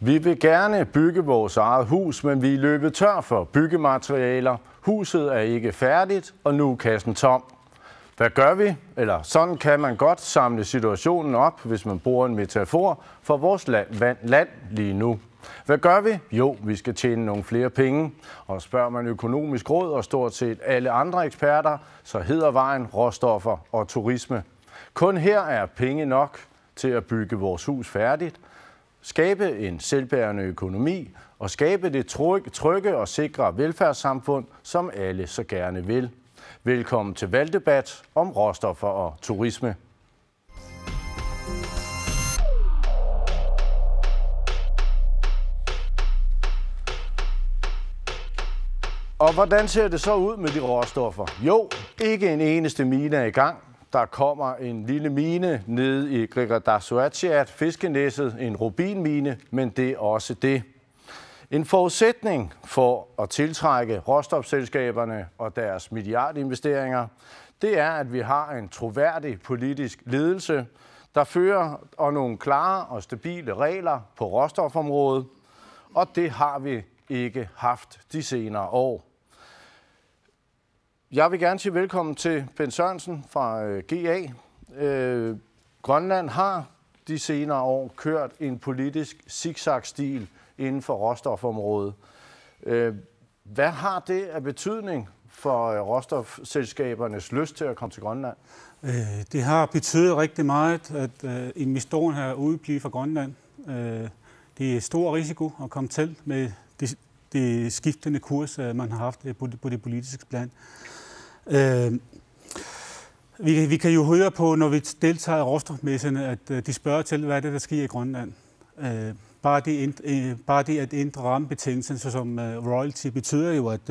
Vi vil gerne bygge vores eget hus, men vi er løbet tør for byggematerialer. Huset er ikke færdigt, og nu er kassen tom. Hvad gør vi? Eller sådan kan man godt samle situationen op, hvis man bruger en metafor for vores land lige nu. Hvad gør vi? Jo, vi skal tjene nogle flere penge. Og spørger man økonomisk råd og stort set alle andre eksperter, så hedder vejen råstoffer og turisme. Kun her er penge nok til at bygge vores hus færdigt, skabe en selvbærende økonomi og skabe det trygge og sikre velfærdssamfund, som alle så gerne vil. Velkommen til valgdebat om råstoffer og turisme. Og hvordan ser det så ud med de råstoffer? Jo, ikke en eneste mine er i gang. Der kommer en lille mine nede i Grigardasuatsiat, Fiskenæsset, en rubinmine, men det er også det. En forudsætning for at tiltrække råstofselskaberne og deres milliardinvesteringer, det er, at vi har en troværdig politisk ledelse, der fører og nogle klare og stabile regler på råstofområdet, og det har vi ikke haft de senere år. Jeg vil gerne sige velkommen til Bent Sørensen fra GA. Grønland har de senere år kørt en politisk zigzag-stil inden for råstofområdet. Hvad har det af betydning for råstofselskabernes lyst til at komme til Grønland? Det har betydet rigtig meget, at investoren har udblivet fra Grønland. Det er stor risiko at komme til med det skiftende kurs, man har haft på det politiske plan. Vi kan jo høre på, når vi deltager i råstofmesserne, at de spørger til, hvad det der sker i Grønland. Bare det at ændre rammebetingelser som royalty betyder jo, at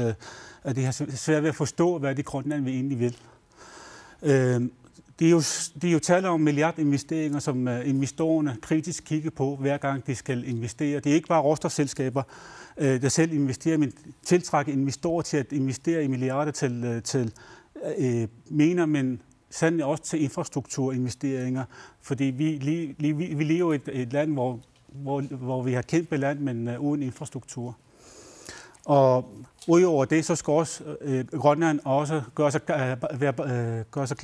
de har svært ved at forstå, hvad det Grønland vi egentlig vil. Det er jo tale om milliardinvesteringer, som investorerne kritisk kigger på, hver gang de skal investere. Det er ikke bare råstofselskaber, der selv investerer, men tiltrækker investorer til at investere i milliarder til mener, men sandelig også til infrastrukturinvesteringer. Fordi vi lever i et land, hvor vi har kæmpe land, men uden infrastruktur. Og udover det, så skal også Grønland også gøre sig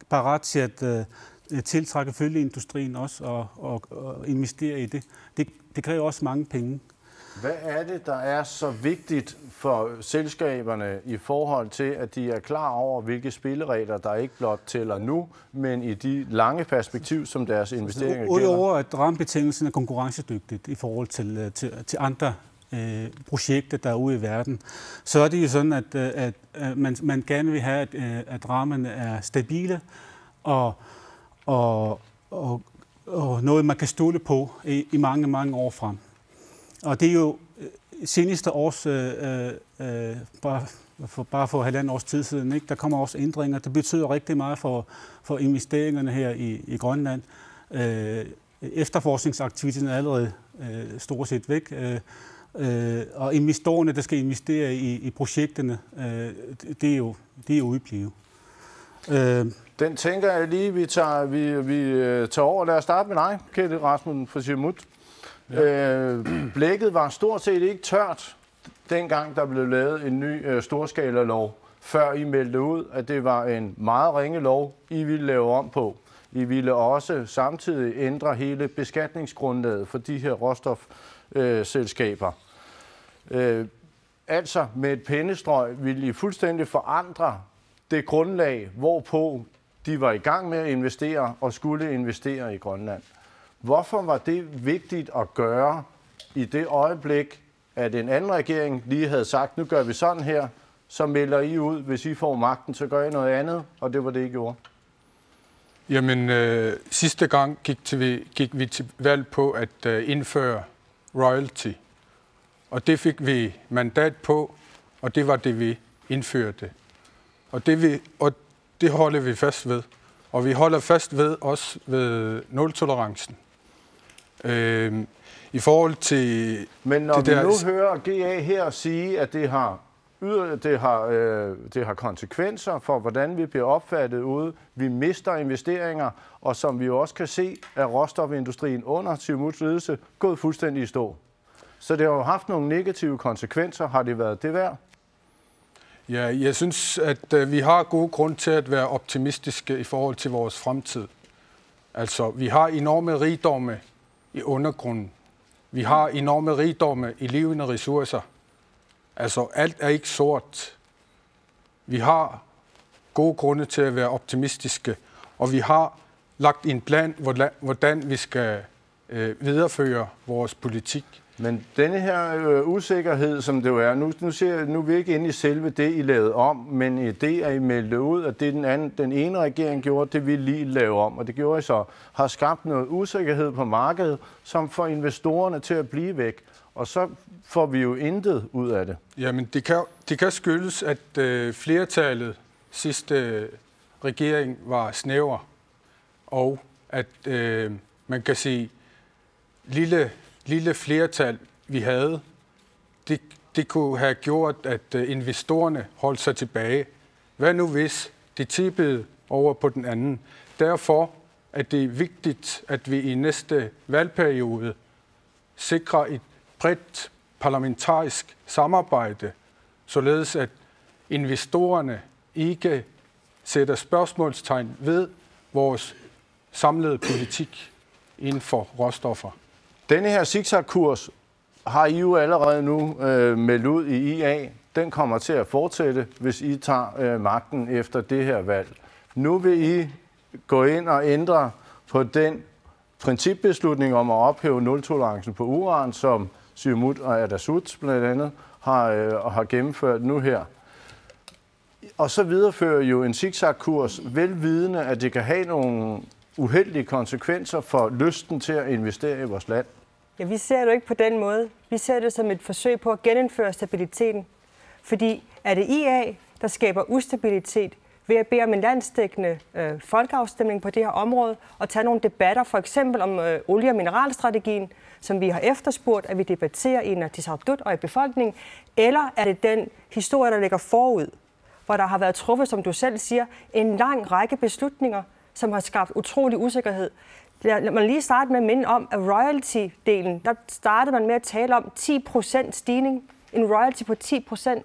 parat til at tiltrække følgeindustrien også og investere i det. Det kræver også mange penge. Hvad er det, der er så vigtigt for selskaberne i forhold til, at de er klar over, hvilke spilleregler, der ikke blot tæller nu, men i de lange perspektiv, som deres investeringer gælder? Udover at rammebetingelsen er konkurrencedygtigt i forhold til andre projekter, der er ude i verden, så er det jo sådan, at man gerne vil have, at rammerne er stabile og noget, man kan stole på i mange, mange år frem. Og det er jo seneste års, bare for halvandet års tid siden, ikke? Der kommer også ændringer. Det betyder rigtig meget for investeringerne her i Grønland. Efterforskningsaktiviteten er allerede stort set væk. Og investorerne, der skal investere i projekterne, det er jo udblivet. Den tænker jeg lige, vi tager over. Lad os starte med dig, Kjeld Rasmussen fra Siumut. Ja. Blækket var stort set ikke tørt, dengang der blev lavet en ny storskalalov, før I meldte ud, at det var en meget ringe lov, I ville lave om på. I ville også samtidig ændre hele beskatningsgrundlaget for de her råstofselskaber. Altså med et pennestrøg ville I fuldstændig forandre det grundlag, hvorpå de var i gang med at investere og skulle investere i Grønland. Hvorfor var det vigtigt at gøre i det øjeblik, at en anden regering lige havde sagt, nu gør vi sådan her, så melder I ud, hvis I får magten, så gør I noget andet, og det var det, I gjorde? Jamen, sidste gang gik vi til valg på at indføre royalty, og det fik vi mandat på, og det var det, vi indførte. Og det holder vi fast ved. Og vi holder fast ved også ved nul-tolerancen. I forhold til... Men når vi nu hører GA her sige, at det har konsekvenser for, hvordan vi bliver opfattet ude. Vi mister investeringer, og som vi også kan se, er råstofindustrien under Siumuts ledelse gået fuldstændig i stå. Så det har jo haft nogle negative konsekvenser. Har det været det værd? Ja, jeg synes, at vi har god grund til at være optimistiske i forhold til vores fremtid. Altså, vi har enorme rigdomme i undergrunden. Vi har enorme rigdomme i levende ressourcer. Altså, alt er ikke sort. Vi har gode grunde til at være optimistiske, og vi har lagt en plan, hvordan vi skal videreføre vores politik. Men denne her usikkerhed, som det jo er, nu er vi ikke inde i selve det, I lavede om, men i det, at I meldte ud, at det den ene regering gjorde, det ville lige lave om, og det gjorde I så, har skabt noget usikkerhed på markedet, som får investorerne til at blive væk, og så får vi jo intet ud af det. Jamen, det kan skyldes, at flertallet sidste regering var snæver, og at man kan sige, lille flertal, vi havde, det kunne have gjort, at investorerne holdt sig tilbage. Hvad nu hvis det tippede over på den anden? Derfor er det vigtigt, at vi i næste valgperiode sikrer et bredt parlamentarisk samarbejde, således at investorerne ikke sætter spørgsmålstegn ved vores samlede politik inden for råstoffer. Denne her zigzag-kurs har I jo allerede nu meldt ud i IA. Den kommer til at fortsætte, hvis I tager magten efter det her valg. Nu vil I gå ind og ændre på den principbeslutning om at ophæve nul-tolerancen på uran, som Siumut og Atassut blandt andet har gennemført nu her. Og så viderefører jo en zigzag-kurs, velvidende, at det kan have nogle uheldige konsekvenser for lysten til at investere i vores land. Ja, vi ser det jo ikke på den måde. Vi ser det som et forsøg på at genindføre stabiliteten. Fordi er det IA, der skaber ustabilitet ved at bede om en landsdækkende folkeafstemning på det her område og tage nogle debatter, for eksempel om olie- og mineralstrategien, som vi har efterspurgt, at vi debatterer i Inatsisartut og i befolkningen, eller er det den historie, der ligger forud, hvor der har været truffet, som du selv siger, en lang række beslutninger, som har skabt utrolig usikkerhed. Lad mig lige starte med at minde om, at royalty-delen, der startede man med at tale om 10% stigning. En royalty på 10%.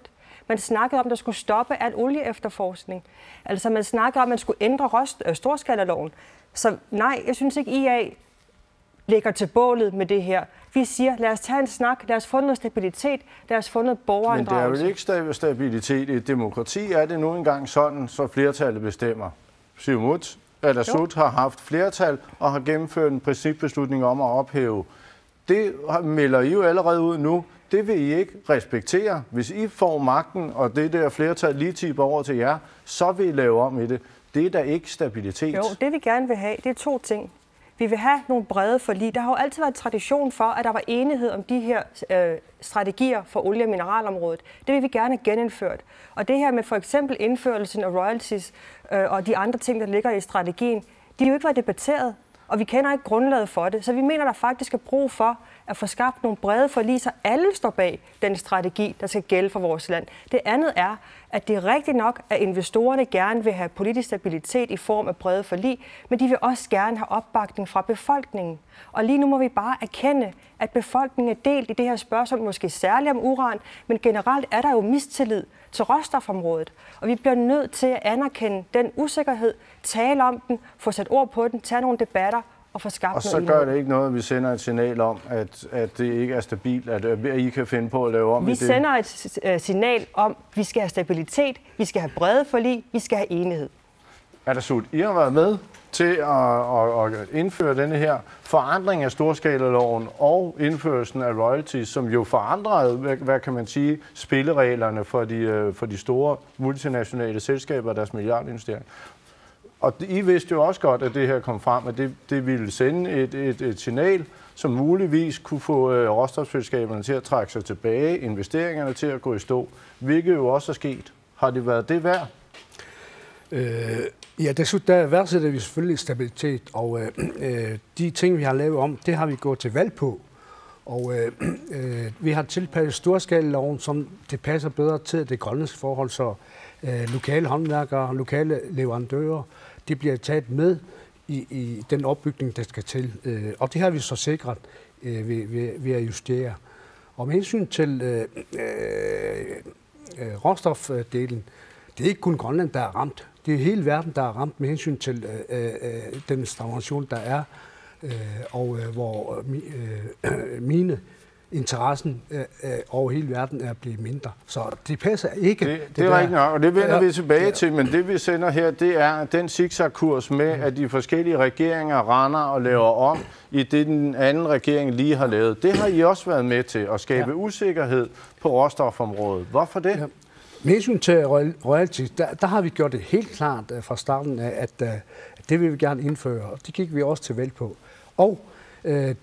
Man snakkede om, at der skulle stoppe al olieefterforskning. Altså man snakkede om, at man skulle ændre storskalaloven. Så nej, jeg synes ikke, IA lægger til bålet med det her. Vi siger, lad os tage en snak, lad os få noget stabilitet, lad os få noget borgerinddragelse. Men det er jo ikke stabilitet i et demokrati. Er det nu engang sådan, så flertallet bestemmer? Siumut Atassut har haft flertal og har gennemført en principbeslutning om at ophæve. Det melder I jo allerede ud nu. Det vil I ikke respektere. Hvis I får magten, og det der flertal lige tipper over til jer, så vil I lave om i det. Det er da ikke stabilitet. Jo, det vi gerne vil have, det er to ting. Vi vil have nogle brede forlig. Der har jo altid været tradition for, at der var enighed om de her strategier for olie- og mineralområdet. Det vil vi gerne have genindført. Og det her med for eksempel indførelsen af royalties og de andre ting, der ligger i strategien, de er jo ikke været debatteret, og vi kender ikke grundlaget for det. Så vi mener, der faktisk er brug for at få skabt nogle brede forlig, så alle står bag den strategi, der skal gælde for vores land. Det andet er, at det er rigtigt nok, at investorerne gerne vil have politisk stabilitet i form af brede forlig, men de vil også gerne have opbakning fra befolkningen. Og lige nu må vi bare erkende, at befolkningen er delt i det her spørgsmål, måske særligt om uran, men generelt er der jo mistillid til råstofområdet. Og vi bliver nødt til at anerkende den usikkerhed, tale om den, få sat ord på den, tage nogle debatter og få skabt noget. Og så gør det ikke noget, at vi sender et signal om, at det ikke er stabilt, at I kan finde på at lave om i det? Vi sender et signal om, at vi skal have stabilitet, vi skal have brede forlig, vi skal have enighed. Atassut, I har været med til at indføre denne her forandring af storskala-loven og indførelsen af royalties, som jo forandrede, hvad kan man sige, spillereglerne for de store multinationale selskaber og deres milliardinvesteringer. Og I vidste jo også godt, at det her kom frem, at det ville sende et signal, som muligvis kunne få råstofselskaberne til at trække sig tilbage, investeringerne til at gå i stå, hvilket jo også er sket. Har det været det værd? Ja, der værdsætter vi selvfølgelig stabilitet, og de ting, vi har lavet om, det har vi gået til valg på. Og vi har tilpasset storskaleloven, som det passer bedre til det grønlandske forhold, så lokale håndværkere, lokale leverandører, de bliver taget med i den opbygning, der skal til. Og det har vi så sikret ved at justere. Og med hensyn til råstofdelen, det er ikke kun Grønland, der er ramt. Det er hele verden, der er ramt med hensyn til den stagnation, der er, og hvor interessen over hele verden er blevet mindre. Så det passer ikke. Det er rigtigt nok, og det vender vi tilbage til, men det vi sender her, det er den zigzag-kurs med, at de forskellige regeringer render og laver om i det, den anden regering lige har lavet. Det har I også været med til at skabe usikkerhed på råstofområdet. Hvorfor det? Ja. Med hensyn til royalties, der har vi gjort det helt klart fra starten af, at det vil vi gerne indføre, og det gik vi også til valg på. Og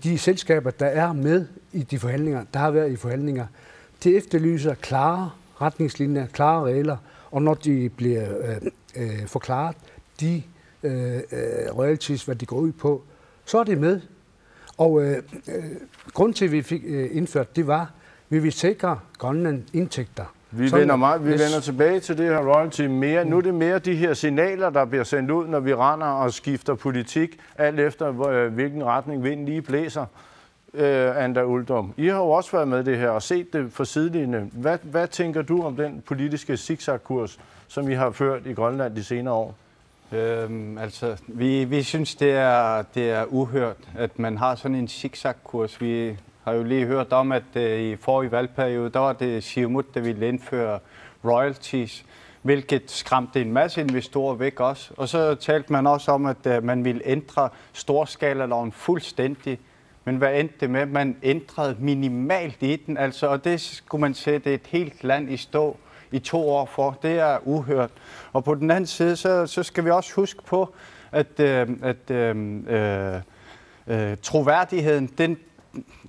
de selskaber, der er med i de forhandlinger, der har været i forhandlinger, de efterlyser klare retningslinjer, klare regler, og når de bliver forklaret, de royalties, hvad de går ud på, så er det med. Og grunden til, at vi fik indført, det var, at vi vil sikre Grønland indtægter. Vi vender tilbage til det her royalty mere. Nu er det mere de her signaler, der bliver sendt ud, når vi render og skifter politik, alt efter hvilken retning vinden lige blæser, Anda Uldum. I har jo også været med det her og set det for sidelinjen. Hvad tænker du om den politiske zigzag-kurs, som I har ført i Grønland de senere år? Vi synes, det er uhørt, at man har sådan en zigzag-kurs. Vi har jo lige hørt om, at i forrige valgperiode, der var det Siumut, der ville indføre royalties, hvilket skræmte en masse investorer væk også. Og så talte man også om, at man ville ændre storskalaloven fuldstændig. Men hvad endte det med? Man ændrede minimalt i den, og det skulle man sætte et helt land i stå i 2 år for. Det er uhørt. Og på den anden side, så skal vi også huske på, at troværdigheden,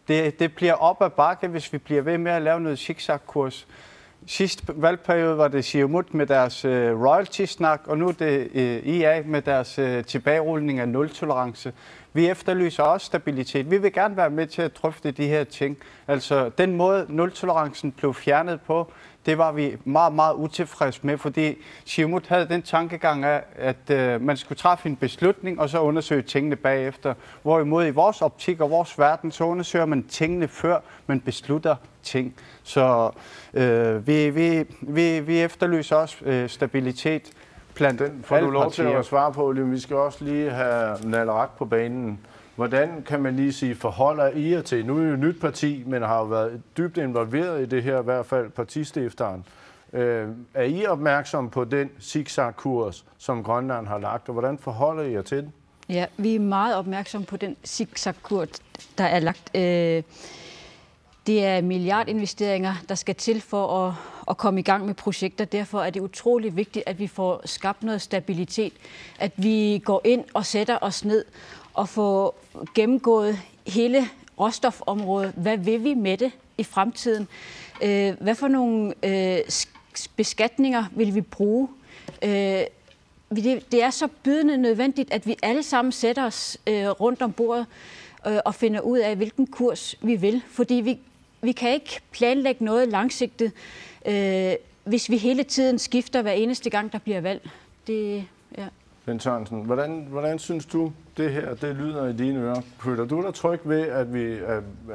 det bliver op ad bakke, hvis vi bliver ved med at lave noget zigzag-kurs. Sidste valgperiode var det Siumut med deres royalty-snak, og nu er det IA med deres tilbagerulning af nul-tolerance. Vi efterlyser også stabilitet. Vi vil gerne være med til at drøfte de her ting. Altså, den måde nul-tolerancen blev fjernet på, det var vi meget, meget utilfredse med, fordi Siumut havde den tankegang af, at man skulle træffe en beslutning, og så undersøge tingene bagefter. Hvorimod i vores optik og vores verden, så undersøger man tingene før man beslutter ting. Så vi efterlyser også stabilitet blandt alle partier. Får du lov til at svare på, Liv? Vi skal også lige have Naleraq på banen. Hvordan kan man lige sige, forholder I jer til? Nu er I jo et nyt parti, men har jo været dybt involveret i det her, i hvert fald partistifteren. Er I opmærksom på den zigzag-kurs, som Grønland har lagt, og hvordan forholder I jer til den? Ja, vi er meget opmærksom på den zigzag-kurs, der er lagt. Det er milliardinvesteringer, der skal til for at komme i gang med projekter. Derfor er det utrolig vigtigt, at vi får skabt noget stabilitet. At vi går ind og sætter os ned og får gennemgået hele råstofområdet. Hvad vil vi med det i fremtiden? Hvad for nogle beskatninger vil vi bruge? Det er så bydende nødvendigt, at vi alle sammen sætter os rundt om bordet og finder ud af, hvilken kurs vi vil. Fordi vi kan ikke planlægge noget langsigtet, hvis vi hele tiden skifter hver eneste gang, der bliver valg. Bent Sørensen, hvordan synes du, det her det lyder i dine ører? Føler du dig tryg ved, at vi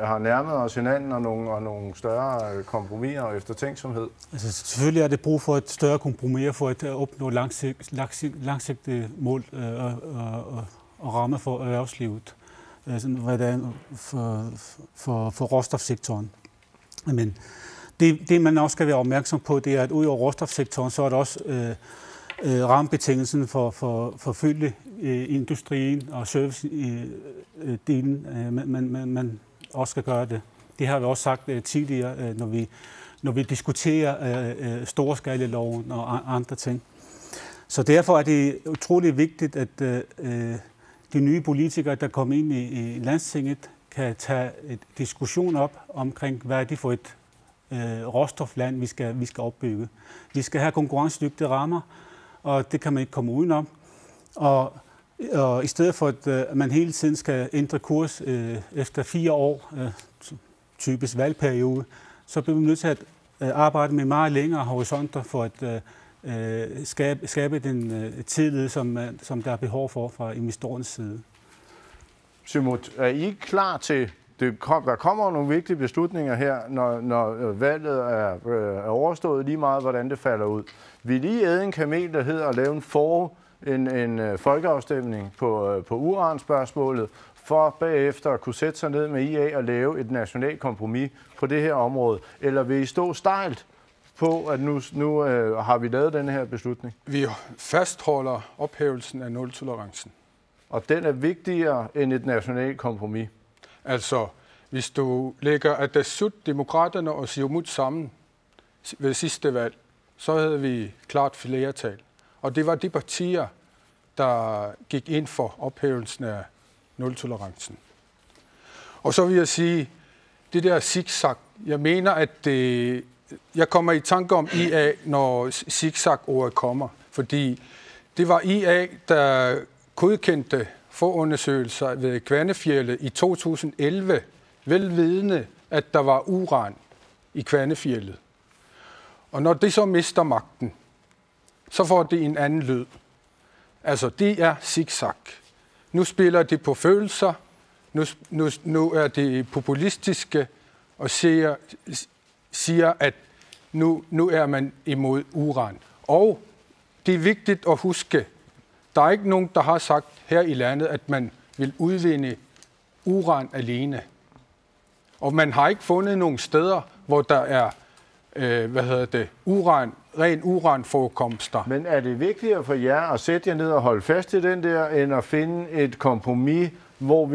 har nærmet os hinanden og nogle større kompromiser og eftertænksomhed? Altså, selvfølgelig er det brug for et større kompromis for at opnå langsigtede mål og rammer for erhvervslivet. For råstofsektoren. Men det, man også skal være opmærksom på, det er, at ud over råstofsektoren, så er der også rammebetingelsen for følgeindustrien og servicedelen, man også skal gøre det. Det har vi også sagt tidligere, når vi diskuterer storskalaloven og andre ting. Så derfor er det utrolig vigtigt, at de nye politikere, der kommer ind i Landstinget, kan tage et diskussion op omkring, hvad er det for et råstofland, vi skal opbygge. Vi skal have konkurrencedygtige rammer, og det kan man ikke komme udenom. Og i stedet for, at man hele tiden skal ændre kurs efter 4 år, typisk valgperiode, så bliver vi nødt til at arbejde med meget længere horisonter for at skabe den tillid, som der er behov for fra investorens side. Siumut, er I klar til der kommer nogle vigtige beslutninger her, når valget er overstået, lige meget hvordan det falder ud. Vi lige æde en kamel, der hedder at lave en folkeafstemning på uranspørgsmålet, for bagefter at kunne sætte sig ned med IA og lave et nationalt kompromis på det her område? Eller vil I stå stejlt på, at nu har vi lavet den her beslutning? Vi fastholder ophævelsen af nul-tolerancen. Og den er vigtigere end et nationalt kompromis? Altså, hvis du lægger Atassut, Demokraterne og Siumut sammen ved sidste valg, så havde vi klart flertal. Og det var de partier, der gik ind for ophævelsen af nul-tolerancen. Og så vil jeg sige, det der zigzag, jeg mener, at jeg kommer i tanke om IA, når zigzag-ordet kommer. Fordi det var IA, der godkendte forundersøgelser ved Kvanefjeldet i 2011, velvidende, at der var uran i Kvanefjeldet. Og når de så mister magten, så får de en anden lyd. Altså, det er zigzag. Nu spiller de på følelser, nu er de populistiske og siger, at nu er man imod uran. Og det er vigtigt at huske, der er ikke nogen, der har sagt her i landet, at man vil udvinde uran alene. Og man har ikke fundet nogen steder, hvor der er ren uranforekomster. Men er det vigtigere for jer at sætte jer ned og holde fast i den der, end at finde et kompromis, hvor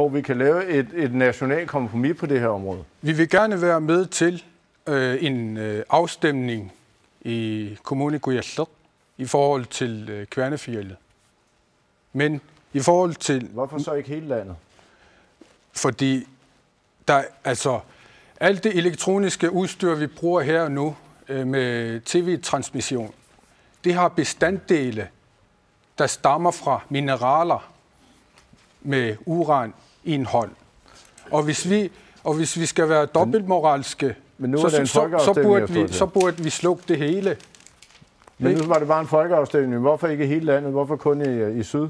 vi kan lave et nationalt kompromis på det her område? Vi vil gerne være med til en afstemning i Kommune Qujalleq i forhold til Kvanefjeldet. Men i forhold til... Hvorfor så ikke hele landet? Fordi alt det elektroniske udstyr, vi bruger her og nu med tv-transmission, det har bestanddele, der stammer fra mineraler med uranindhold. Og hvis vi skal være dobbeltmoralske, så burde vi slukke det hele. Men nu var det bare en folkeafstemning. Hvorfor ikke hele landet? Hvorfor kun i syd?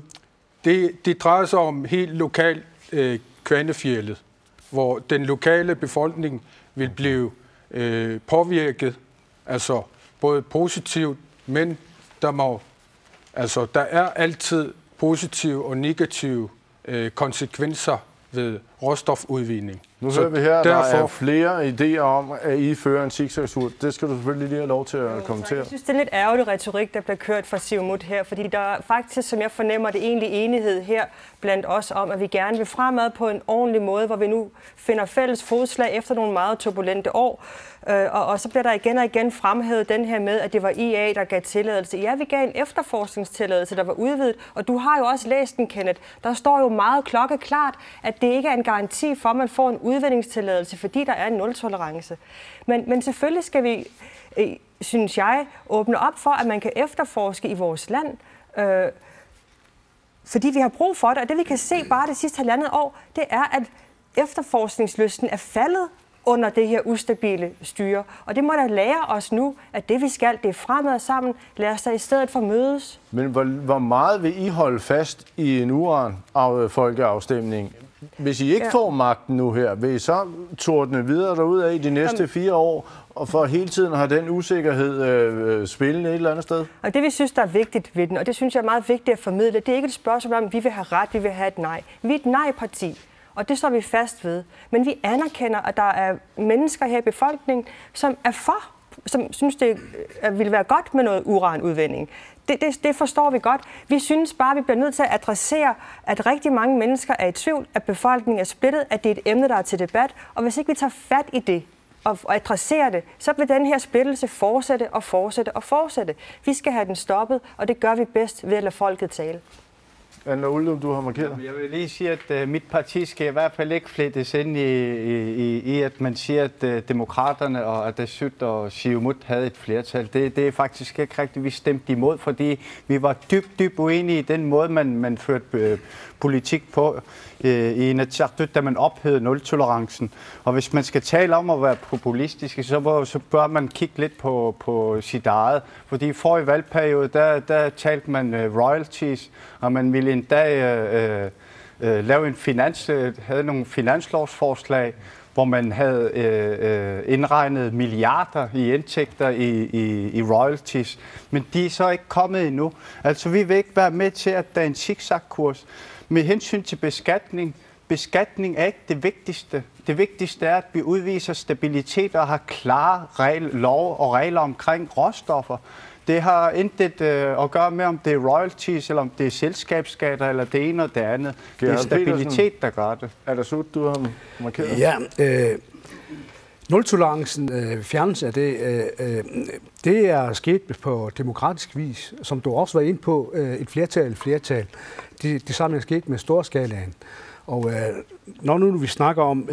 Det drejer sig om helt lokalt Kvanefjeldet, hvor den lokale befolkning vil blive påvirket, altså både positivt, men der er altid positive og negative konsekvenser ved råstofudvinding. Nu hører vi her, der er flere idéer om, at I fører en zigzag-tur. Det skal du selvfølgelig lige have lov til at kommentere. Jeg synes, det er lidt ærgerlig retorik, der bliver kørt fra Siumut her, fordi der er faktisk, som jeg fornemmer, det egentlig enighed her blandt os om, at vi gerne vil fremad på en ordentlig måde, hvor vi nu finder fælles fodslag efter nogle meget turbulente år. Og så bliver der igen og igen fremhævet den her med, at det var IA, der gav tilladelse. Ja, vi gav en efterforskningstilladelse, der var udvidet, og du har jo også læst den, Kenneth. Der står jo meget klokkeklart, at det ikke er en garanti for, at man får en udvindingstilladelse, fordi der er en nul-tolerance. Men selvfølgelig skal vi, synes jeg, åbne op for, at man kan efterforske i vores land, fordi vi har brug for det, og det vi kan se bare det sidste halvandet år, det er, at efterforskningslysten er faldet under det her ustabile styre. Og det må da lære os nu, at det vi skal, det er fremad sammen. Lad os da i stedet for mødes. Men hvor meget vil I holde fast i en uran-folkeafstemning? Hvis I ikke får magten nu her, vil I så tordne videre derudad i de næste 4 år, og for hele tiden har den usikkerhed spillende et eller andet sted? Og det vi synes, der er vigtigt ved den, og det synes jeg er meget vigtigt at formidle, det er ikke et spørgsmål om, at vi vil have ret, vi vil have et nej. Vi er et nej-parti. Og det står vi fast ved. Men vi anerkender, at der er mennesker her i befolkningen, som er som synes, det ville være godt med noget uranudvinding. Det forstår vi godt. Vi synes bare, at vi bliver nødt til at adressere, at rigtig mange mennesker er i tvivl, at befolkningen er splittet, at det er et emne, der er til debat. Og hvis ikke vi tager fat i det og adresserer det, så vil den her splittelse fortsætte. Vi skal have den stoppet, og det gør vi bedst ved at lade folket tale. Anna Uldum, du har markeret. Jeg vil lige sige, at mit parti skal i hvert fald ikke flettes ind i at man siger, at demokraterne og Atassut og Siumut havde et flertal. Det er faktisk ikke rigtigt. Vi stemte imod, fordi vi var dybt uenige i den måde, man førte politik på i Inatsisartut, da man ophævede nul-tolerancen. Og hvis man skal tale om at være populistisk, så bør man kigge lidt på sit eget. Fordi i forrige valgperiode, der talte man royalties, og man ville endda havde nogle finanslovsforslag, hvor man havde indregnet milliarder i indtægter i royalties, men de er så ikke kommet endnu. Altså vi vil ikke være med til, at der er en zigzag-kurs. Med hensyn til beskatning er ikke det vigtigste. Det vigtigste er, at vi udviser stabilitet og har klare lov og regler omkring råstoffer. Det har intet at gøre med, om det er royalties, eller om det er selskabsskatter, eller det ene og det andet. Det er stabilitet, der gør det. Er der sut, du har markeret? Ja, nul-tolerancen, fjernelse af det er sket på demokratisk vis, som du også var inde på, et flertal. Det samme er sket med storskalaen. Og når nu vi snakker om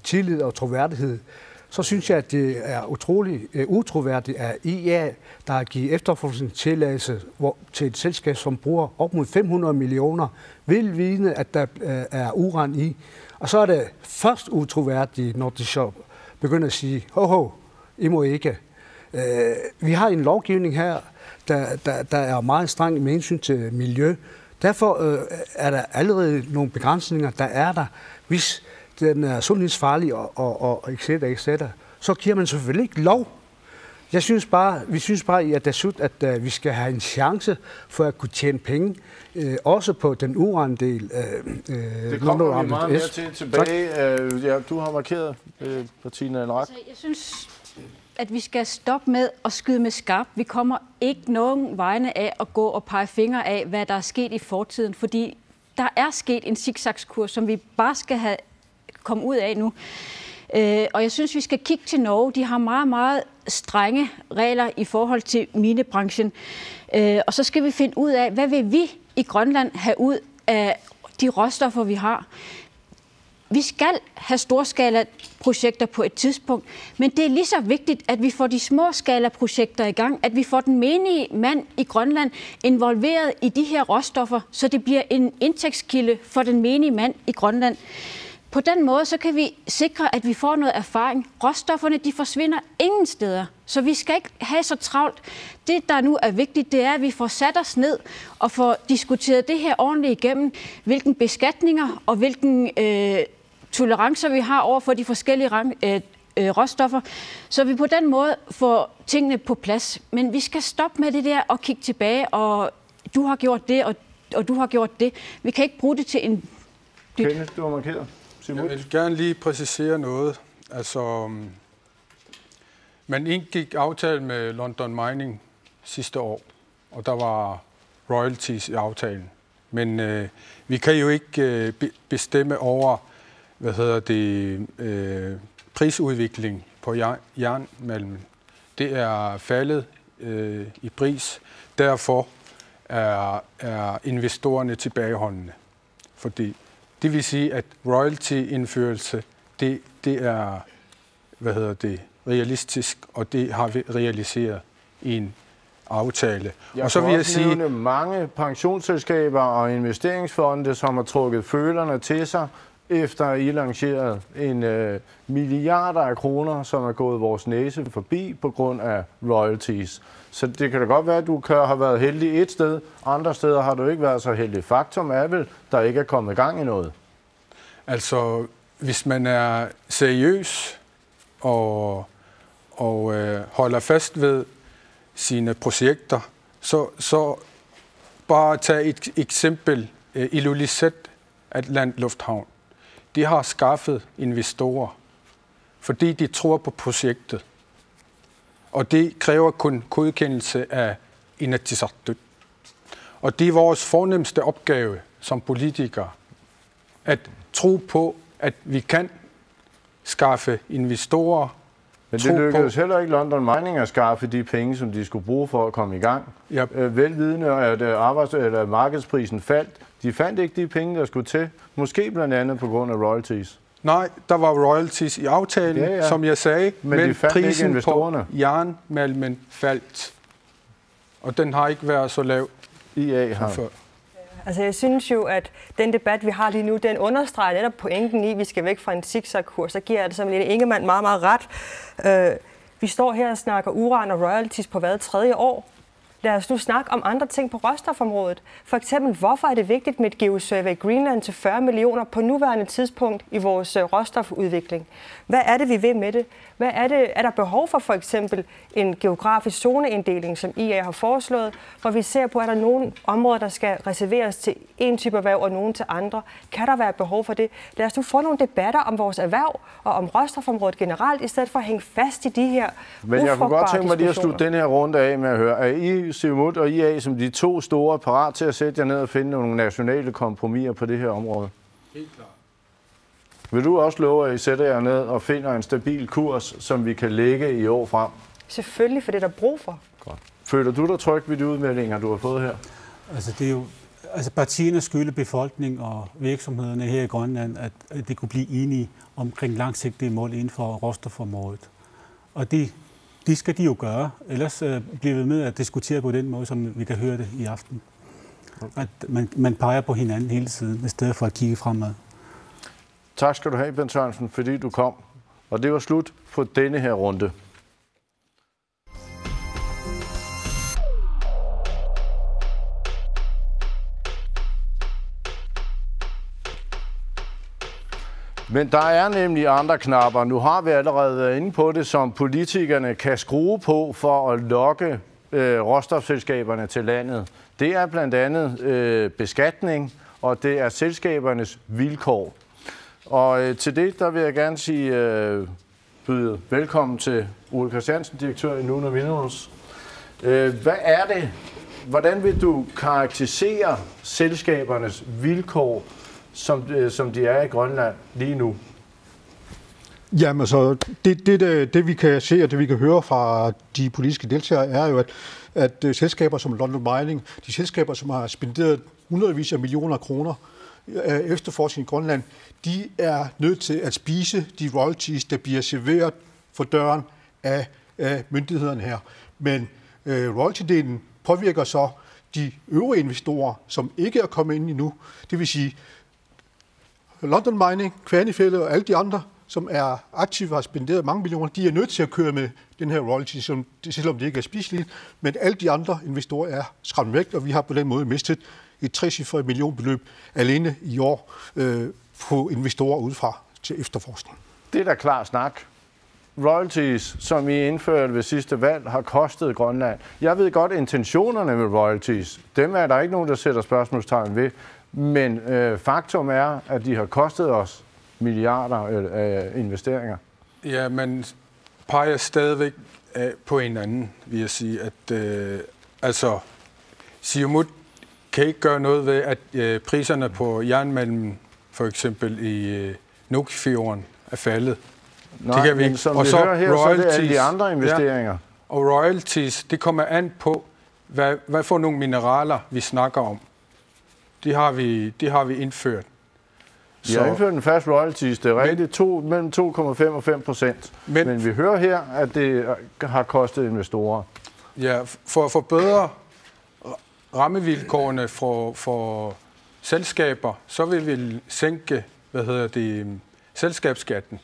tillid og troværdighed, så synes jeg, at det er utrolig utroværdigt af IA, der har givet efterforskningstilladelse til et selskab, som bruger op mod 500 millioner, vil vide, at der er uran i. Og så er det først utroværdigt, når de så begynder at sige, I må ikke. Vi har en lovgivning her, der er meget streng med hensyn til miljø. Derfor er der allerede nogle begrænsninger, der er der. Hvis den er sundhedsfarlig og etc., så giver man selvfølgelig ikke lov. Vi synes bare i Atassut, at vi skal have en chance for at kunne tjene penge, også på den urandel. Det kommer vi meget mere til tilbage. Du har markeret, Bettina Elrak. Altså, jeg synes, at vi skal stoppe med at skyde med skarp. Vi kommer ikke nogen vegne af at gå og pege fingre af, hvad der er sket i fortiden, fordi der er sket en zigzagskurs, som vi bare skal have komme ud af nu. Og jeg synes, vi skal kigge til Norge. De har meget, meget strenge regler i forhold til minebranchen. Og så skal vi finde ud af, hvad vil vi i Grønland have ud af de råstoffer, vi har. Vi skal have storskala-projekter på et tidspunkt, men det er lige så vigtigt, at vi får de små skala-projekter i gang, at vi får den menige mand i Grønland involveret i de her råstoffer, så det bliver en indtægtskilde for den menige mand i Grønland. På den måde så kan vi sikre, at vi får noget erfaring. Råstofferne de forsvinder ingen steder, så vi skal ikke have så travlt. Det, der nu er vigtigt, det er, at vi får sat os ned og får diskuteret det her ordentligt igennem, hvilken beskatninger og hvilken tolerancer vi har over for de forskellige råstoffer, så vi på den måde får tingene på plads. Men vi skal stoppe med det der og kigge tilbage, og du har gjort det, og du har gjort det. Vi kan ikke bruge det til en... Kenneth, du har markeret. Jeg vil gerne lige præcisere noget. Altså, man indgik aftale med London Mining sidste år, og der var royalties i aftalen. Men vi kan jo ikke bestemme over, prisudvikling på jernmalmen. Det er faldet i pris. Derfor er investorerne tilbageholdende. Fordi det vil sige, at royalty-indførelse, det er realistisk, og det har vi realiseret i en aftale. Og så vil jeg sige, mange pensionsselskaber og investeringsfonde, som har trukket følerne til sig, efter I lancerede en milliarder af kroner, som er gået vores næse forbi på grund af royalties. Så det kan da godt være, at du har været heldig et sted, andre steder har du ikke været så heldig. Faktum er vel, der ikke er kommet gang i noget. Altså, hvis man er seriøs og holder fast ved sine projekter, så bare tag et eksempel. Ilulissat Atlant Lufthavn. De har skaffet investorer, fordi de tror på projektet. Og det kræver kun godkendelse af Inatsisartut. Og det er vores fornemste opgave som politikere, at tro på, at vi kan skaffe investorer. Men det lykkedes heller ikke London Mining at skaffe de penge, som de skulle bruge for at komme i gang. Yep. Velvidende, at markedsprisen faldt. De fandt ikke de penge, der skulle til. Måske blandt andet på grund af royalties. Nej, der var royalties i aftalen, som jeg sagde, men prisen på jernmalmen faldt. Og den har ikke været så lav. IA har før. Altså jeg synes jo, at den debat, vi har lige nu, den understreger netop pointen i, at vi skal væk fra en zigzag-kurs. Så giver jeg det som Lene Ingemann meget, meget ret. Vi står her og snakker uran og royalties på hvad? 3. år? Lad os nu snakke om andre ting på råstofområdet. For eksempel, hvorfor er det vigtigt med et Geosurvey Greenland til 40 millioner på nuværende tidspunkt i vores råstofudvikling? Hvad er det, vi vil med det? Er der behov for eksempel en geografisk zoneinddeling, som IA har foreslået, hvor vi ser på, at der er nogle områder, der skal reserveres til en type erhverv og nogle til andre? Kan der være behov for det? Lad os nu få nogle debatter om vores erhverv og om råstofområdet generelt, i stedet for at hænge fast i de her Men jeg kunne godt tænke mig lige at slutte den her runde af med at høre, er I, Siumut og IA, som de to store, parat til at sætte jer ned og finde nogle nationale kompromiser på det her område? Helt klart. Vil du også love, at I sætter jer ned og finder en stabil kurs, som vi kan lægge i år frem? Selvfølgelig, for det er der brug for. Godt. Føler du dig tryg ved de udmeldinger, du har fået her? Altså, det er jo, partierne skylder befolkningen og virksomhederne her i Grønland, at de kunne blive enige omkring langsigtede mål inden for råstofområdet. Og det skal de jo gøre, ellers bliver vi med at diskutere på den måde, som vi kan høre det i aften. At man peger på hinanden hele tiden, i stedet for at kigge fremad. Tak skal du have, Bent Sørensen, fordi du kom. Og det var slut på denne her runde. Men der er nemlig andre knapper. Nu har vi allerede været inde på det, som politikerne kan skrue på for at lokke råstofselskaberne til landet. Det er blandt andet beskatning, og det er selskabernes vilkår. Og til det, der vil jeg gerne sige byde velkommen til Ole Christiansen, direktør i Nuna Minerals. Hvad er det? Hvordan vil du karakterisere selskabernes vilkår, som de er i Grønland lige nu? Jamen så, det vi kan se og det vi kan høre fra de politiske deltagere er jo, at selskaber som London Mining, de selskaber, som har spenderet hundredvis af millioner kroner af efterforskning i Grønland, de er nødt til at spise de royalties, der bliver serveret for døren af myndighederne her. Men royalty-delen påvirker så de øvrige investorer, som ikke er kommet ind endnu. Det vil sige London Mining, Kvanefjeld og alle de andre, som er aktive og har spenderet mange millioner, de er nødt til at køre med den her royalty, selvom det ikke er spiseligt. Men alle de andre investorer er skræmt væk, og vi har på den måde mistet et 3-cifret millionbeløb alene i år på investorer udefra til efterforskning. Det er da klar snak. Royalties, som I indførte ved sidste valg, har kostet Grønland. Jeg ved godt intentionerne med royalties. Dem er der ikke nogen, der sætter spørgsmålstegn ved. Men faktum er, at de har kostet os milliarder af investeringer. Ja, man peger stadigvæk på hinanden, vil jeg sige. At, Siumut kan ikke gøre noget ved, at priserne på jernmalmen, for eksempel i Nuukfjorden, er faldet. Nej, det kan vi ikke. Som og vi hører her, så er det alle de andre investeringer. Ja, og royalties, det kommer an på, hvad for nogle mineraler vi snakker om. Det har vi indført. Vi har indført en fast royalties, det er rigtigt, mellem 2,5% og 5%. Men vi hører her, at det har kostet investorer. Ja, for at forbedre rammevilkårene for selskaber, så vil vi sænke, selskabsskatten,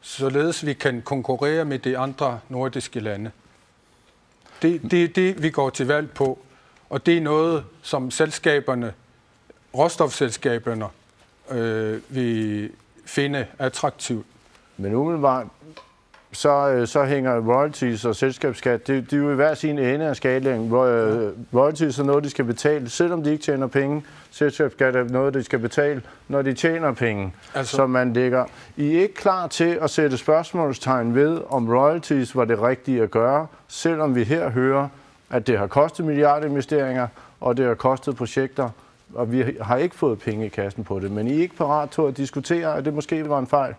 således vi kan konkurrere med de andre nordiske lande. Det er det, vi går til valg på, og det er noget, som råstofselskaberne vil finde attraktivt. Men umiddelbart, så hænger royalties og selskabsskat, det er jo i hver sin ende af skalaen. Royalties er noget, de skal betale, selvom de ikke tjener penge. Selskabsskat er noget, de skal betale, når de tjener penge. Så man ligger. I er ikke klar til at sætte spørgsmålstegn ved, om royalties var det rigtige at gøre, selvom vi her hører, at det har kostet milliardinvesteringer, og det har kostet projekter, og vi har ikke fået penge i kassen på det. Men I er ikke parat til at diskutere, at det måske var en fejl?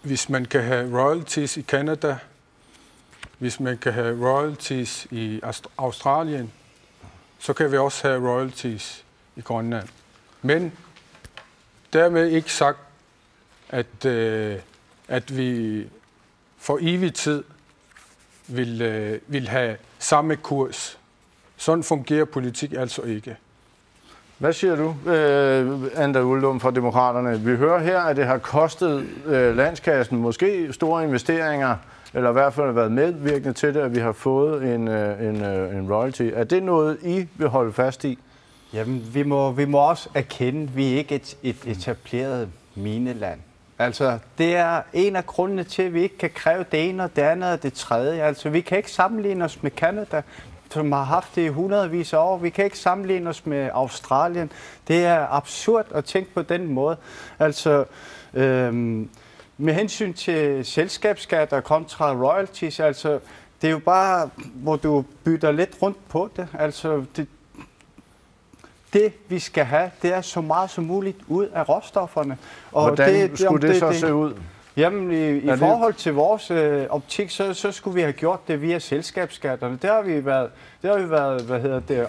Hvis man kan have royalties i Canada, hvis man kan have royalties i Australien, så kan vi også have royalties i Grønland. Men dermed ikke sagt, at vi for evig tid vil have samme kurs. Sådan fungerer politik altså ikke. Hvad siger du, Ander Uldum fra Demokraterne? Vi hører her, at det har kostet landskassen måske store investeringer. eller i hvert fald været medvirkende til det, at vi har fået en royalty. Er det noget, I vil holde fast i? Jamen, vi må også erkende, at vi ikke er et etableret mineland. Altså, det er en af grundene til, at vi ikke kan kræve det ene og det andet og det tredje. Altså, vi kan ikke sammenligne os med Canada, som har haft det i hundredvis af år. Vi kan ikke sammenligne os med Australien. Det er absurd at tænke på den måde. Altså, med hensyn til selskabsskatter kontra royalties, altså, det er jo bare, hvor du bytter lidt rundt på det. Altså, det vi skal have, det er så meget som muligt ud af råstofferne. Og hvordan skulle det så se ud? Jamen, i forhold til vores optik, så skulle vi have gjort det via selskabsskatterne. Det har vi været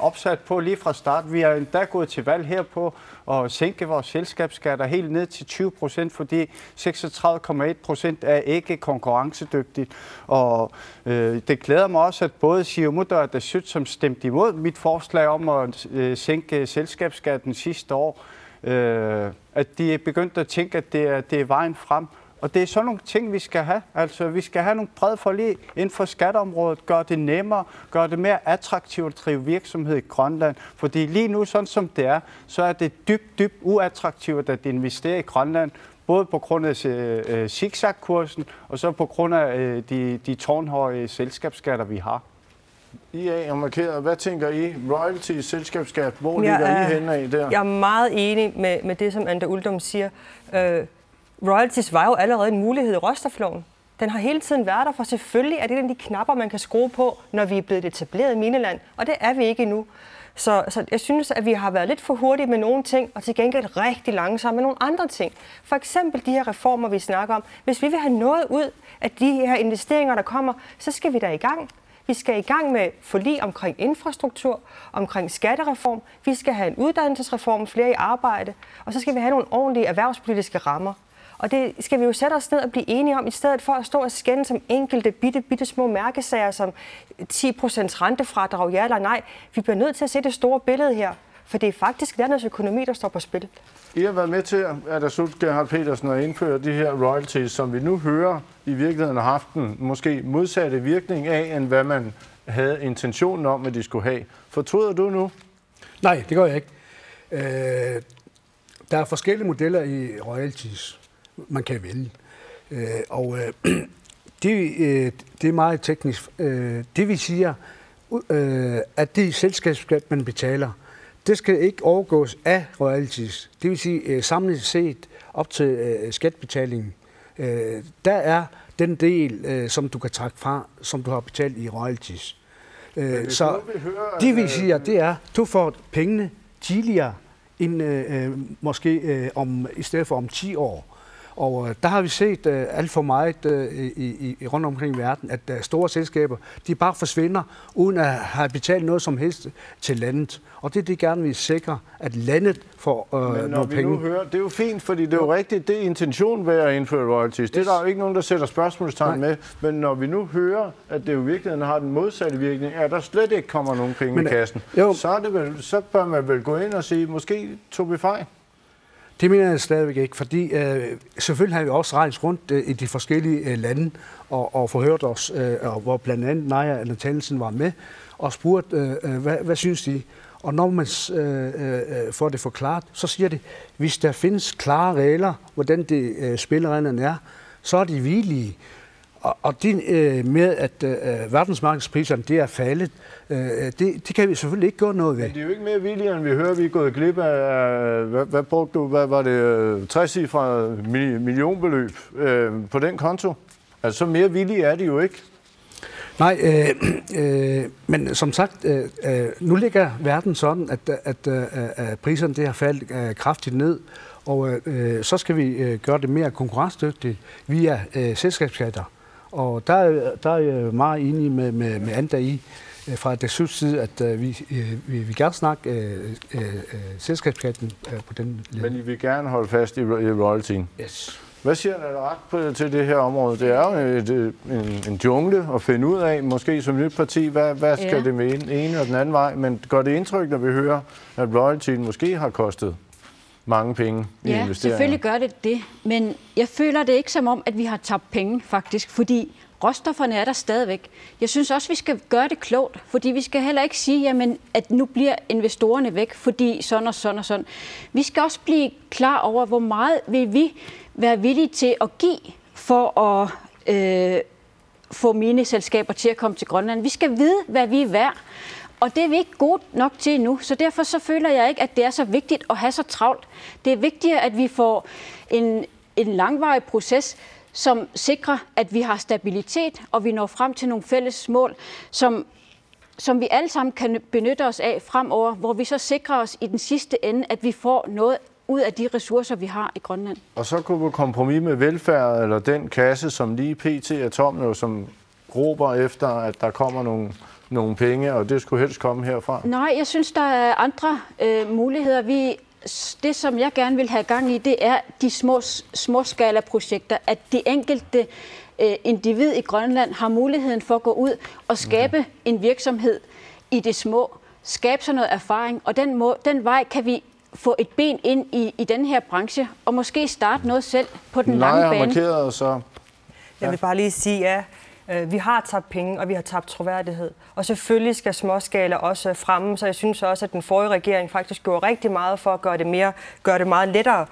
opsat på lige fra start. Vi er endda gået til valg her på at sænke vores selskabsskatter helt ned til 20%, fordi 36,1% er ikke konkurrencedygtigt. Og det glæder mig også, at både Siumut og Atassut, som stemte imod mit forslag om at sænke selskabsskatten sidste år, at de er begyndt at tænke, at det er vejen frem. Og det er sådan nogle ting, vi skal have. Altså, vi skal have nogle brede forlig inden for skatteområdet, gøre det nemmere, gøre det mere attraktivt at drive virksomhed i Grønland. Fordi lige nu, sådan som det er, så er det dybt uattraktivt at investere i Grønland, både på grund af zigzag-kursen, og så på grund af de tårnhøje selskabsskatter, vi har. IA er markeret. Hvad tænker I? Royalty, selskabsskat, hvor ligger I henne af der? Jeg er meget enig med det, som Anda Uldum siger. Royalties var jo allerede en mulighed i råstofloven. Den har hele tiden været der, for selvfølgelig er det en af de knapper, man kan skrue på, når vi er blevet etableret i mineland, og det er vi ikke endnu. Så jeg synes, at vi har været lidt for hurtige med nogle ting, og til gengæld rigtig langsomme med nogle andre ting. For eksempel de her reformer, vi snakker om. Hvis vi vil have noget ud af de her investeringer, der kommer, så skal vi da i gang. Vi skal i gang med forlig omkring infrastruktur, omkring skattereform. Vi skal have en uddannelsesreform, flere i arbejde, og så skal vi have nogle ordentlige erhvervspolitiske rammer. Og det skal vi jo sætte os ned og blive enige om, i stedet for at stå og skænde som enkelte bitte små mærkesager, som 10% rentefradrag, ja eller nej. Vi bliver nødt til at se det store billede her, for det er faktisk landets økonomi, der står på spil. I har været med til, at Atassut Gerhard Petersen at indføre de her royalties, som vi nu hører i virkeligheden har haft den måske modsatte virkning af, end hvad man havde intentionen om, at de skulle have. Fortryder du nu? Nej, det gør jeg ikke. Der er forskellige modeller i royalties, man kan vælge. Det er meget teknisk. Det vi siger, at det selskabsskat, man betaler, det skal ikke overgås af royalties. Det vil sige, samlet set op til skattebetalingen, der er den del, som du kan trække fra, som du har betalt i royalties. Så det vi siger, det er, at du får pengene tidligere, end måske i stedet for om 10 år. Og der har vi set alt for meget rundt omkring i verden, at store selskaber, de bare forsvinder, uden at have betalt noget som helst til landet. Og det er det gerne, vi sikre, at landet får nogle penge. Nu hører, det er jo fint, fordi det er jo rigtigt, det er intention ved at indføre royalties. Det er der jo ikke nogen, der sætter spørgsmålstegn med. Men når vi nu hører, at det jo i virkeligheden har den modsatte virkning, at der slet ikke kommer nogen penge i kassen, så bør man vel gå ind og sige, måske tog vi fejl. Det mener jeg stadigvæk ikke, fordi selvfølgelig har vi også rejst rundt i de forskellige lande og forhørt os, hvor blandt andet Naja Nathanielsen var med og spurgt, hvad synes de? Og når man får det forklaret, så siger det, hvis der findes klare regler, hvordan spillereglerne er, så er de hvilige. Og det med, at verdensmarkedspriserne det er faldet, det kan vi selvfølgelig ikke gøre noget ved. Men det er jo ikke mere villige, end vi hører, vi er gået glip af, hvad brugte du, hvad var det, 60-cifrede millionbeløb på den konto? Altså, så mere villige er de jo ikke. Nej, men som sagt, nu ligger verden sådan, at priserne det har faldet kraftigt ned, og så skal vi gøre det mere konkurrencedygtigt via selskabsskatter. Og der er jeg meget enig med Anda i fra Attassuts side, at vi gerne snakke selskabsskatten på den led. Men I vil gerne holde fast i royaltyen? Yes. Hvad siger ret til det her område? Det er jo en jungle at finde ud af, måske som nyt parti, hvad skal det med den ene og den anden vej, men gør det indtryk, når vi hører, at royaltyen måske har kostet mange penge i investeringer? Selvfølgelig gør det, men jeg føler det ikke som om, at vi har tabt penge faktisk, fordi råstofferne er der stadigvæk. Jeg synes også, vi skal gøre det klogt, fordi vi skal heller ikke sige, jamen, at nu bliver investorerne væk, fordi sådan og sådan og sådan. Vi skal også blive klar over, hvor meget vil vi være villige til at give for at få mineselskaber til at komme til Grønland. Vi skal vide, hvad vi er værd, og det er vi ikke gode nok til endnu. Så derfor så føler jeg ikke, at det er så vigtigt at have så travlt. Det er vigtigere, at vi får en langvarig proces, som sikrer, at vi har stabilitet, og vi når frem til nogle fælles mål, som vi alle sammen kan benytte os af fremover, hvor vi så sikrer os i den sidste ende, at vi får noget ud af de ressourcer, vi har i Grønland. Og så kunne vi kompromis med velfærd, eller den kasse, som lige pt. Er tom, som råber efter, at der kommer nogle penge, og det skulle helst komme herfra? Nej, jeg synes, der er andre muligheder. Det, som jeg gerne vil have gang i, det er de småskala-projekter, at de enkelte individ i Grønland har muligheden for at gå ud og skabe en virksomhed i det små, skabe sig noget erfaring, og den vej kan vi få et ben ind i den her branche, og måske starte noget selv på den lange bane. Markeret, så. Jeg vil bare lige sige, at vi har tabt penge, og vi har tabt troværdighed. Og selvfølgelig skal småskala også fremme, så jeg synes også, at den forrige regering faktisk gjorde rigtig meget for at gøre det meget lettere.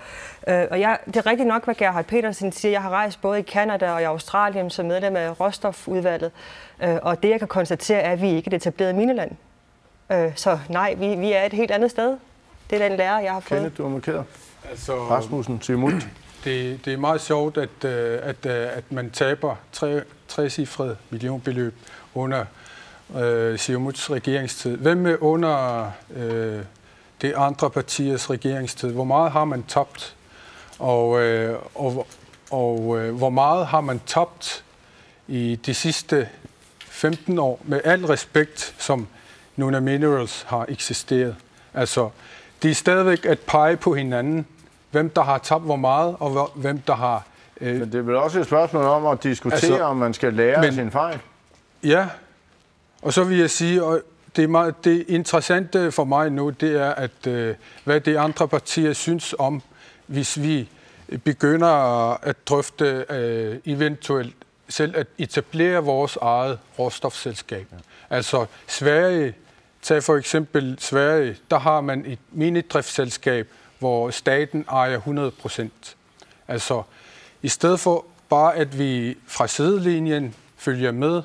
Og det er rigtigt nok, hvad Gerhard Petersen siger. Jeg har rejst både i Canada og i Australien som medlem af råstofudvalget. Og det, jeg kan konstatere, er, at vi ikke er et etableret mineland. Så nej, vi er et helt andet sted. Det er den lærer, jeg har fået. Kenneth, du har markeret. Rasmussen, Siumut. Det er meget sjovt, at man taber trecifrede millionbeløb under Siumuts regeringstid. Hvem er under det andre partiers regeringstid? Hvor meget har man tabt? Og hvor meget har man tabt i de sidste 15 år? Med al respekt, som Nuna Minerals har eksisteret. Altså, det er stadigvæk at pege på hinanden, hvem der har tabt hvor meget, og hvem der har... Men det er vel også et spørgsmål om at diskutere, om man skal lære af sin fejl? Ja, og så vil jeg sige, og det interessante for mig nu, det er, at hvad de andre partier synes om, hvis vi begynder at drøfte eventuelt selv at etablere vores eget råstofselskab. Altså Sverige, tag for eksempel Sverige, der har man et minedriftsselskab, hvor staten ejer 100%. Altså, i stedet for bare, at vi fra sidelinjen følger med,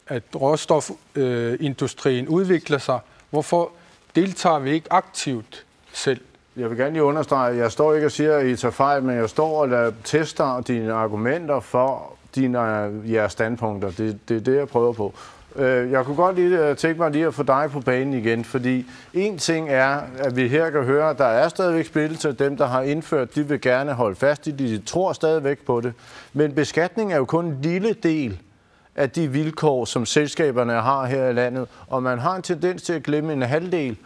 at råstofindustrien udvikler sig, hvorfor deltager vi ikke aktivt selv? Jeg vil gerne lige understrege, at jeg står ikke og siger, at I tager fejl, men jeg står og tester dine argumenter for jeres standpunkter. Det er det, jeg prøver på. Jeg kunne godt lige tænke mig lige at få dig på banen igen, fordi en ting er, at vi her kan høre, at der er stadigvæk splittelse. Dem, der har indført, de vil gerne holde fast i det. De tror stadigvæk på det. Men beskatning er jo kun en lille del af de vilkår, som selskaberne har her i landet. Og man har en tendens til at glemme en halvdel.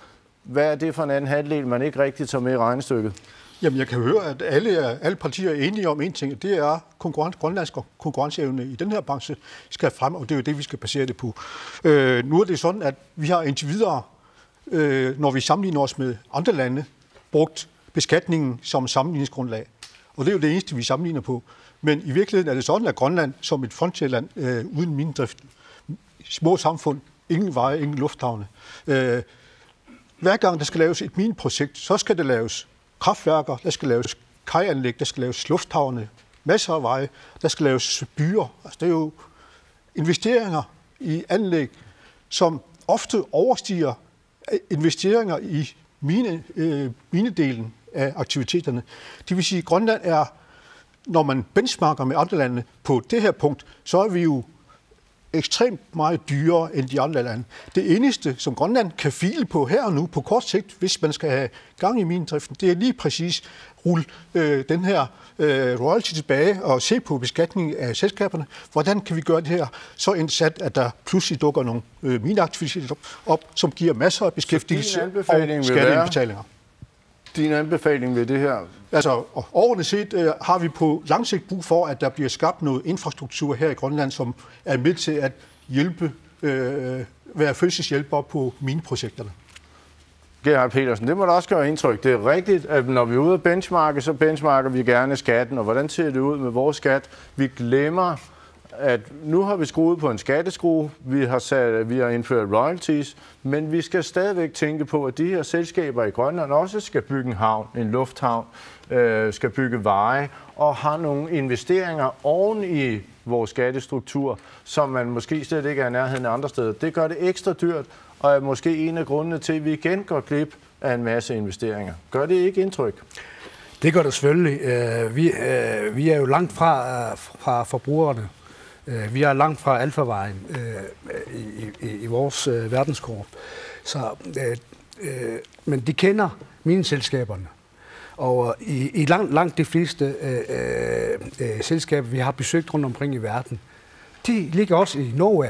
Hvad er det for en anden halvdel, man ikke rigtig tager med i regnestykket? Jamen, jeg kan høre, at alle partier er enige om en ting. Det er grønlandsk konkurrenceevne i den her branche skal frem, og det er jo det, vi skal basere det på. Nu er det sådan, at vi har indtil videre, når vi sammenligner os med andre lande, brugt beskatningen som sammenligningsgrundlag. Og det er jo det eneste, vi sammenligner på. Men i virkeligheden er det sådan, at Grønland som et frontierland uden minedrift, små samfund, ingen veje, ingen lufthavne. Hver gang der skal laves et mineprojekt, så skal det laves kraftværker, der skal laves kajanlæg, der skal laves lufthavne, masser af veje, der skal laves byer. Altså, det er jo investeringer i anlæg, som ofte overstiger investeringer i minedelen af aktiviteterne. Det vil sige, at Grønland er, når man benchmarker med andre lande på det her punkt, så er vi jo ekstremt meget dyrere end de andre lande. Det eneste, som Grønland kan file på her og nu på kort sigt, hvis man skal have gang i minedriften, det er lige præcis rulle den her royalty tilbage og se på beskatningen af selskaberne. Hvordan kan vi gøre det her så indsat, at der pludselig dukker nogle mineaktiviteter op, som giver masser af beskæftigelse og skatteindbetalinger? Din anbefaling ved det her? Altså, overordnet set har vi på lang sigt brug for, at der bliver skabt noget infrastruktur her i Grønland, som er med til at hjælpe, være fødselshjælper på mineprojekterne. Gerhard Petersen, det må da også gøre indtryk. Det er rigtigt, at når vi er ude at benchmarke, så benchmarker vi gerne skatten. Og hvordan ser det ud med vores skat? Vi glemmer at nu har vi skruet på en skatteskrue, vi har indført royalties, men vi skal stadigvæk tænke på, at de her selskaber i Grønland også skal bygge en havn, en lufthavn, skal bygge veje og har nogle investeringer oven i vores skattestruktur, som man måske slet ikke er i nærheden af andre steder. Det gør det ekstra dyrt, og er måske en af grundene til, at vi igen går glip af en masse investeringer. Gør det ikke indtryk? Det gør det selvfølgelig. Vi er jo langt fra forbrugerne. Vi er langt fra alfavejen i vores verdenskort. Men de kender mineselskaberne. Og i langt de fleste selskaber, vi har besøgt rundt omkring i verden, de ligger også i Norge,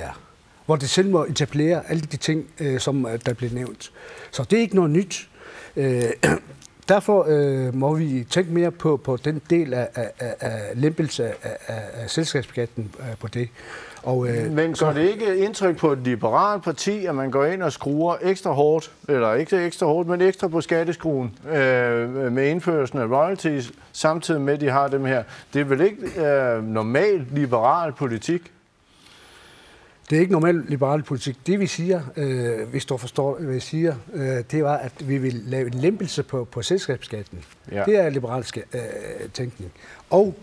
hvor de selv må etablere alle de ting, som der bliver nævnt. Så det er ikke noget nyt. Derfor må vi tænke mere på den del af lempelse af selskabsskatten på det. Men gør det ikke indtryk på et liberalt parti, at man går ind og skruer ekstra hårdt, eller ikke ekstra hårdt, men ekstra på skatteskruen med indførelsen af royalties, samtidig med, at de har dem her? Det er vel ikke normal liberal politik? Det er ikke normal liberal politik. Det vi siger, hvis du forstår, hvad jeg siger, det var, at vi vil lave en lempelse på selskabsskatten. Ja. Det er liberal tænkning. Og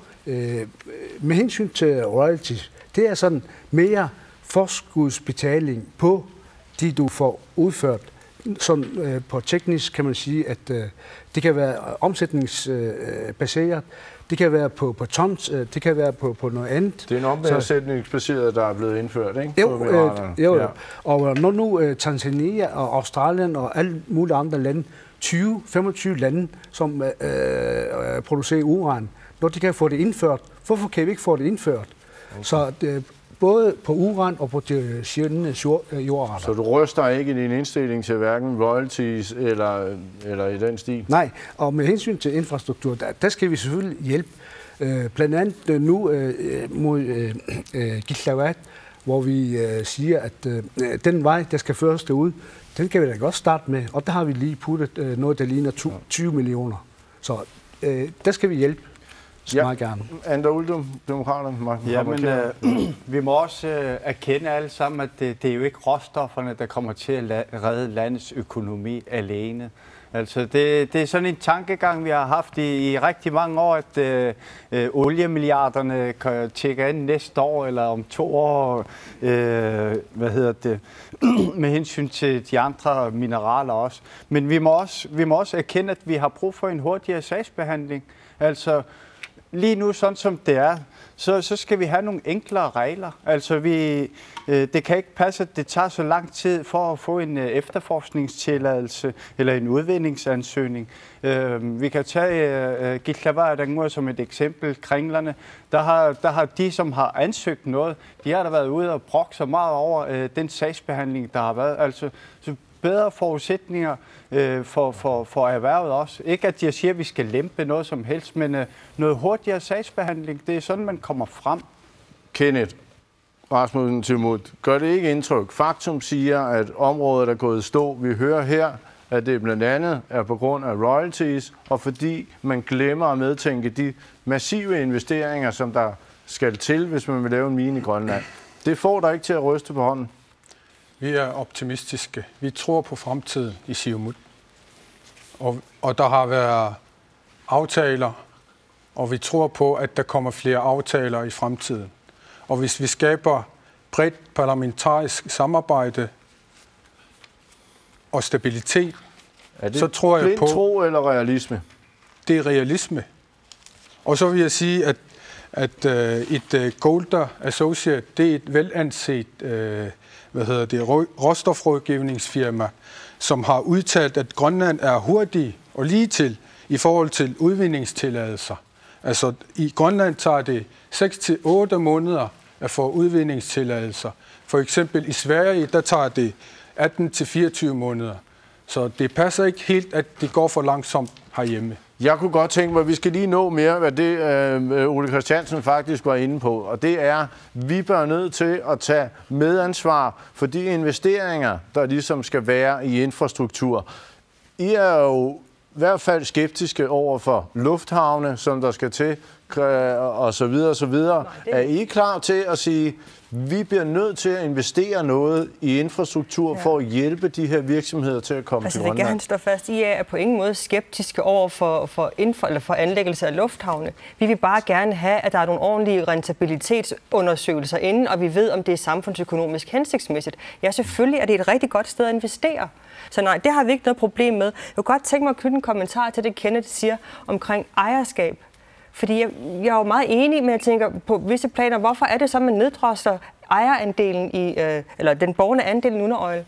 med hensyn til royalties, det er sådan mere forskudsbetaling på de, du får udført. Sådan på teknisk kan man sige, at det kan være omsætningsbaseret, det kan være på tons, det kan være på noget andet. Det er en omsætningsbaseret, der er blevet indført, ikke? Jo. Ja. Og når nu Tanzania og Australien og alle mulige andre lande, 20-25 lande, som producerer uran, når de kan få det indført, hvorfor kan vi ikke få det indført? Okay. Så både på uran og på de sjældne jordarter. Så du ryster ikke i din indstilling til hverken royalties eller i den stil? Nej, og med hensyn til infrastruktur, der skal vi selvfølgelig hjælpe. Blandt andet nu mod Gislavat, hvor vi siger, at den vej, der skal føres derud, den kan vi da godt starte med. Og der har vi lige puttet noget, der ligner 20 millioner. Så der skal vi hjælpe. Ja, Ander Uldum, Demokraterne. Ja, men vi må også erkende alle sammen, at det er jo ikke råstofferne, der kommer til at redde landets økonomi alene. Altså, det er sådan en tankegang, vi har haft i rigtig mange år, at oliemilliarderne kan tjekke ind næste år eller om 2 år, med hensyn til de andre mineraler også. Men vi må også erkende, at vi har brug for en hurtigere sagsbehandling. Altså, lige nu, sådan som det er, så skal vi have nogle enklere regler. Altså, det kan ikke passe, at det tager så lang tid for at få en efterforskningstilladelse eller en udvindingsansøgning. Vi kan tage Gislavat som et eksempel. Kringlerne, der har de, som har ansøgt noget, de har da været ude og brokke så meget over den sagsbehandling, der har været. Altså, så bedre forudsætninger for erhvervet også. Ikke at jeg siger, at vi skal lempe noget som helst, men noget hurtigere sagsbehandling. Det er sådan, man kommer frem. Kenneth Rasmussen Timod, gør det ikke indtryk? Faktum siger, at området er gået i stå. Vi hører her, at det blandt andet er på grund af royalties, og fordi man glemmer at medtænke de massive investeringer, som der skal til, hvis man vil lave en mine i Grønland. Det får der ikke til at ryste på hånden. Vi er optimistiske. Vi tror på fremtiden i Siumut. Og der har været aftaler, og vi tror på, at der kommer flere aftaler i fremtiden. Og hvis vi skaber bredt parlamentarisk samarbejde og stabilitet, så tror jeg på... tro eller realisme? Det er realisme. Og så vil jeg sige, at et Golder Associate, det er et velanset råstofrådgivningsfirma, som har udtalt, at Grønland er hurtig og lige til i forhold til udvindingstilladelser. Altså i Grønland tager det 6-8 måneder at få udvindingstilladelser. For eksempel i Sverige, der tager det 18-24 måneder. Så det passer ikke helt, at det går for langsomt herhjemme. Jeg kunne godt tænke mig, at vi skal lige nå mere, hvad det Ole Christiansen faktisk var inde på. Og det er, at vi bør nødt til at tage medansvar for de investeringer, der ligesom skal være i infrastruktur. I er jo hvert fald skeptiske over for lufthavne, som der skal til, og så videre, og så videre. Er I klar til at sige, vi bliver nødt til at investere noget i infrastruktur for at hjælpe de her virksomheder til at komme til Grønland? Jeg vil gerne stå fast. I er på ingen måde skeptiske over for anlæggelse af lufthavne. Vi vil bare gerne have, at der er nogle ordentlige rentabilitetsundersøgelser inden, og vi ved, om det er samfundsøkonomisk hensigtsmæssigt. Ja, selvfølgelig er det et rigtig godt sted at investere. Så nej, det har vi ikke noget problem med. Jeg kunne godt tænke mig at knytte en kommentar til det, Kenneth siger omkring ejerskab. Fordi jeg er jo meget enig, men jeg tænker på visse planer, hvorfor er det så, man neddrosler ejerandelen eller den borgerne andel i Nunaoil,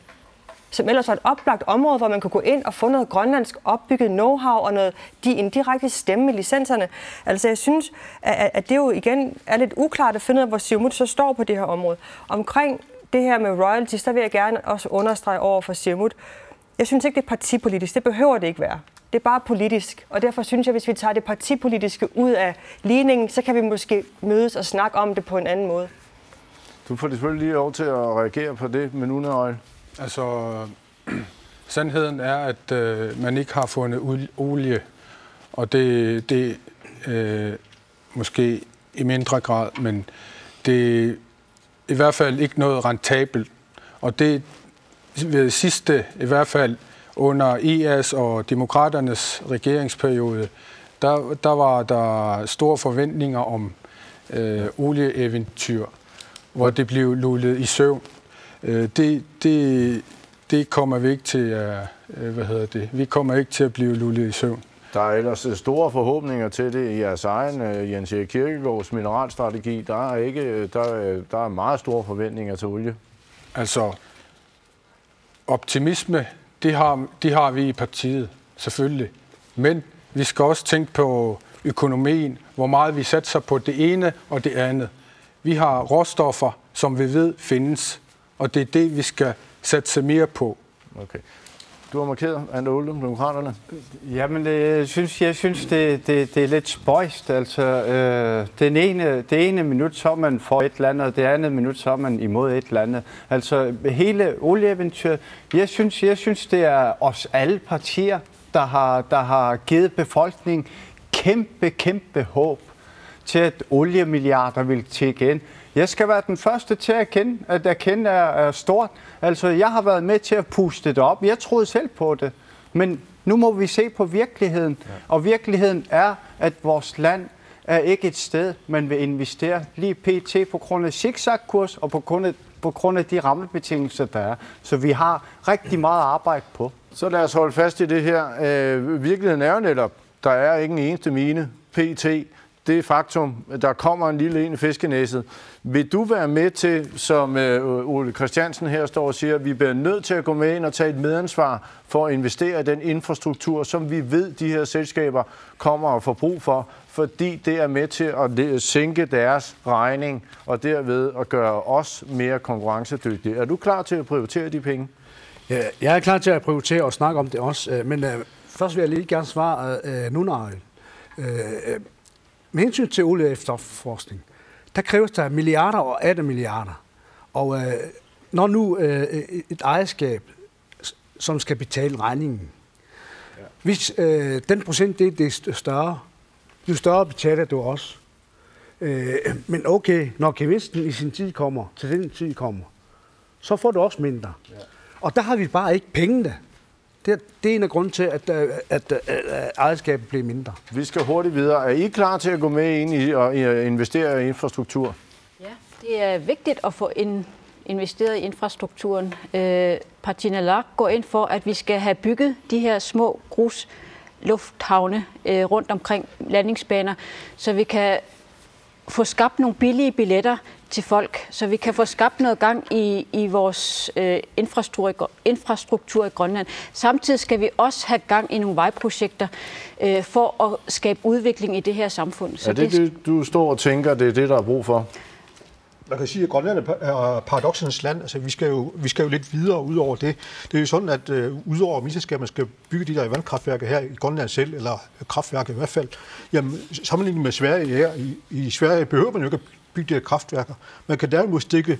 som ellers var et oplagt område, hvor man kunne gå ind og få noget grønlandsk opbygget know-how og en direkte stemme i licenserne. Altså jeg synes, at det jo igen er lidt uklart at finde ud af, hvor Siumut så står på det her område. Omkring det her med royalties, der vil jeg gerne også understrege over for Siumut. Jeg synes ikke, det er partipolitisk. Det behøver det ikke være. Det er bare politisk, og derfor synes jeg, hvis vi tager det partipolitiske ud af ligningen, så kan vi måske mødes og snakke om det på en anden måde. Du får selvfølgelig lige lov til at reagere på det med Nunaoil. Altså, sandheden er, at man ikke har fundet olie, og det måske i mindre grad, men det er i hvert fald ikke noget rentabelt. Og det ved sidste, i hvert fald under IAs og demokraternes regeringsperiode, der var der store forventninger om olieeventyr, hvor det blev lullet i søvn. Det kommer vi ikke til Vi kommer ikke til at blive lullet i søvn. Der er ellers store forhåbninger til det i jeres egen Jens Erik Kirkegaards mineralstrategi. Der er meget store forventninger til olie. Altså, optimisme, det har vi i partiet, selvfølgelig. Men vi skal også tænke på økonomien, hvor meget vi satser på det ene og det andet. Vi har råstoffer, som vi ved findes, og det er det, vi skal satse mere på. Okay. Du har markeret, Anne Oldum, Demokraterne. Jamen, jeg synes det er lidt spøjst. Altså, det ene minut, så er man for et eller andet, og det andet minut, så er man imod et eller andet. Altså, hele olieeventyret, jeg synes, det er os alle partier, der har givet befolkningen kæmpe håb til, at oliemilliarder vil tjekke ind. Jeg skal være den første til at erkende er stort. Altså, jeg har været med til at puste det op. Jeg troede selv på det. Men nu må vi se på virkeligheden. Ja. Og virkeligheden er, at vores land er ikke et sted, man vil investere lige pt. På grund af zigzag-kurs og på grund af de rammebetingelser, der er. Så vi har rigtig meget arbejde på. Så lad os holde fast i det her. Virkeligheden er jo netop, der er ikke en eneste mine pt. Det er faktum. Der kommer en lille en i fiskenæsset. Vil du være med til, som Ole Christiansen her står og siger, at vi bliver nødt til at gå med ind og tage et medansvar for at investere i den infrastruktur, som vi ved, de her selskaber kommer og får brug for, fordi det er med til at sænke deres regning og derved at gøre os mere konkurrencedygtige. Er du klar til at prioritere de penge? Ja, jeg er klar til at prioritere og snakke om det også, men først vil jeg lige gerne svare Nunaoil. Med hensyn til olieefterforskning, der kræves der milliarder og 18 milliarder. Og når nu et ejerskab, som skal betale regningen, hvis den procentdel er større, jo større betaler du også. Men okay, når gevinsten i sin tid kommer, til den tid kommer, så får du også mindre. Ja. Og der har vi bare ikke pengene. Det er en af grunden til, at ejerskabet bliver mindre. Vi skal hurtigt videre. Er I klar til at gå med ind i og investere i infrastruktur? Ja, det er vigtigt at få investeret i infrastrukturen. Partinalak går ind for, at vi skal have bygget de her små gruslufthavne rundt omkring landingsbaner, så vi kan få skabt nogle billige billetter til folk, så vi kan få skabt noget gang i vores infrastruktur i Grønland. Samtidig skal vi også have gang i nogle vejprojekter for at skabe udvikling i det her samfund. Så det du står og tænker, det er det, der er brug for? Man kan sige, at Grønland er paradoksernes land. Altså, vi skal jo lidt videre ud over det. Det er jo sådan, at udover mineselskaberne skal bygge de der vandkraftværker her i Grønland selv, eller kraftværker i hvert fald. Jamen, sammenlignet med Sverige her, i Sverige behøver man jo ikke at bygge de her kraftværker. Man kan derimod stikke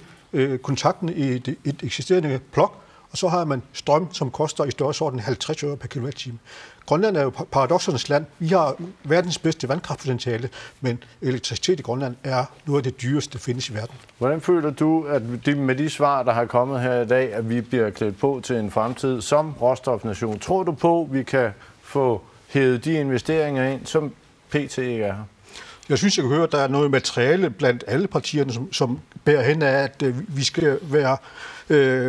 kontakten i et eksisterende plok, og så har man strøm, som koster i størrelsesorden 50 øre per kilowatt-time. Grønland er jo paradoksernes land. Vi har verdens bedste vandkraftpotentiale, men elektricitet i Grønland er noget af det dyreste, der findes i verden. Hvordan føler du, at med de svar, der har kommet her i dag, at vi bliver klædt på til en fremtid som råstofnation? Tror du på, at vi kan få hævet de investeringer ind, som PT ikke er her? Jeg synes, jeg kan høre, at der er noget materiale blandt alle partierne, som bærer hen af, at vi skal være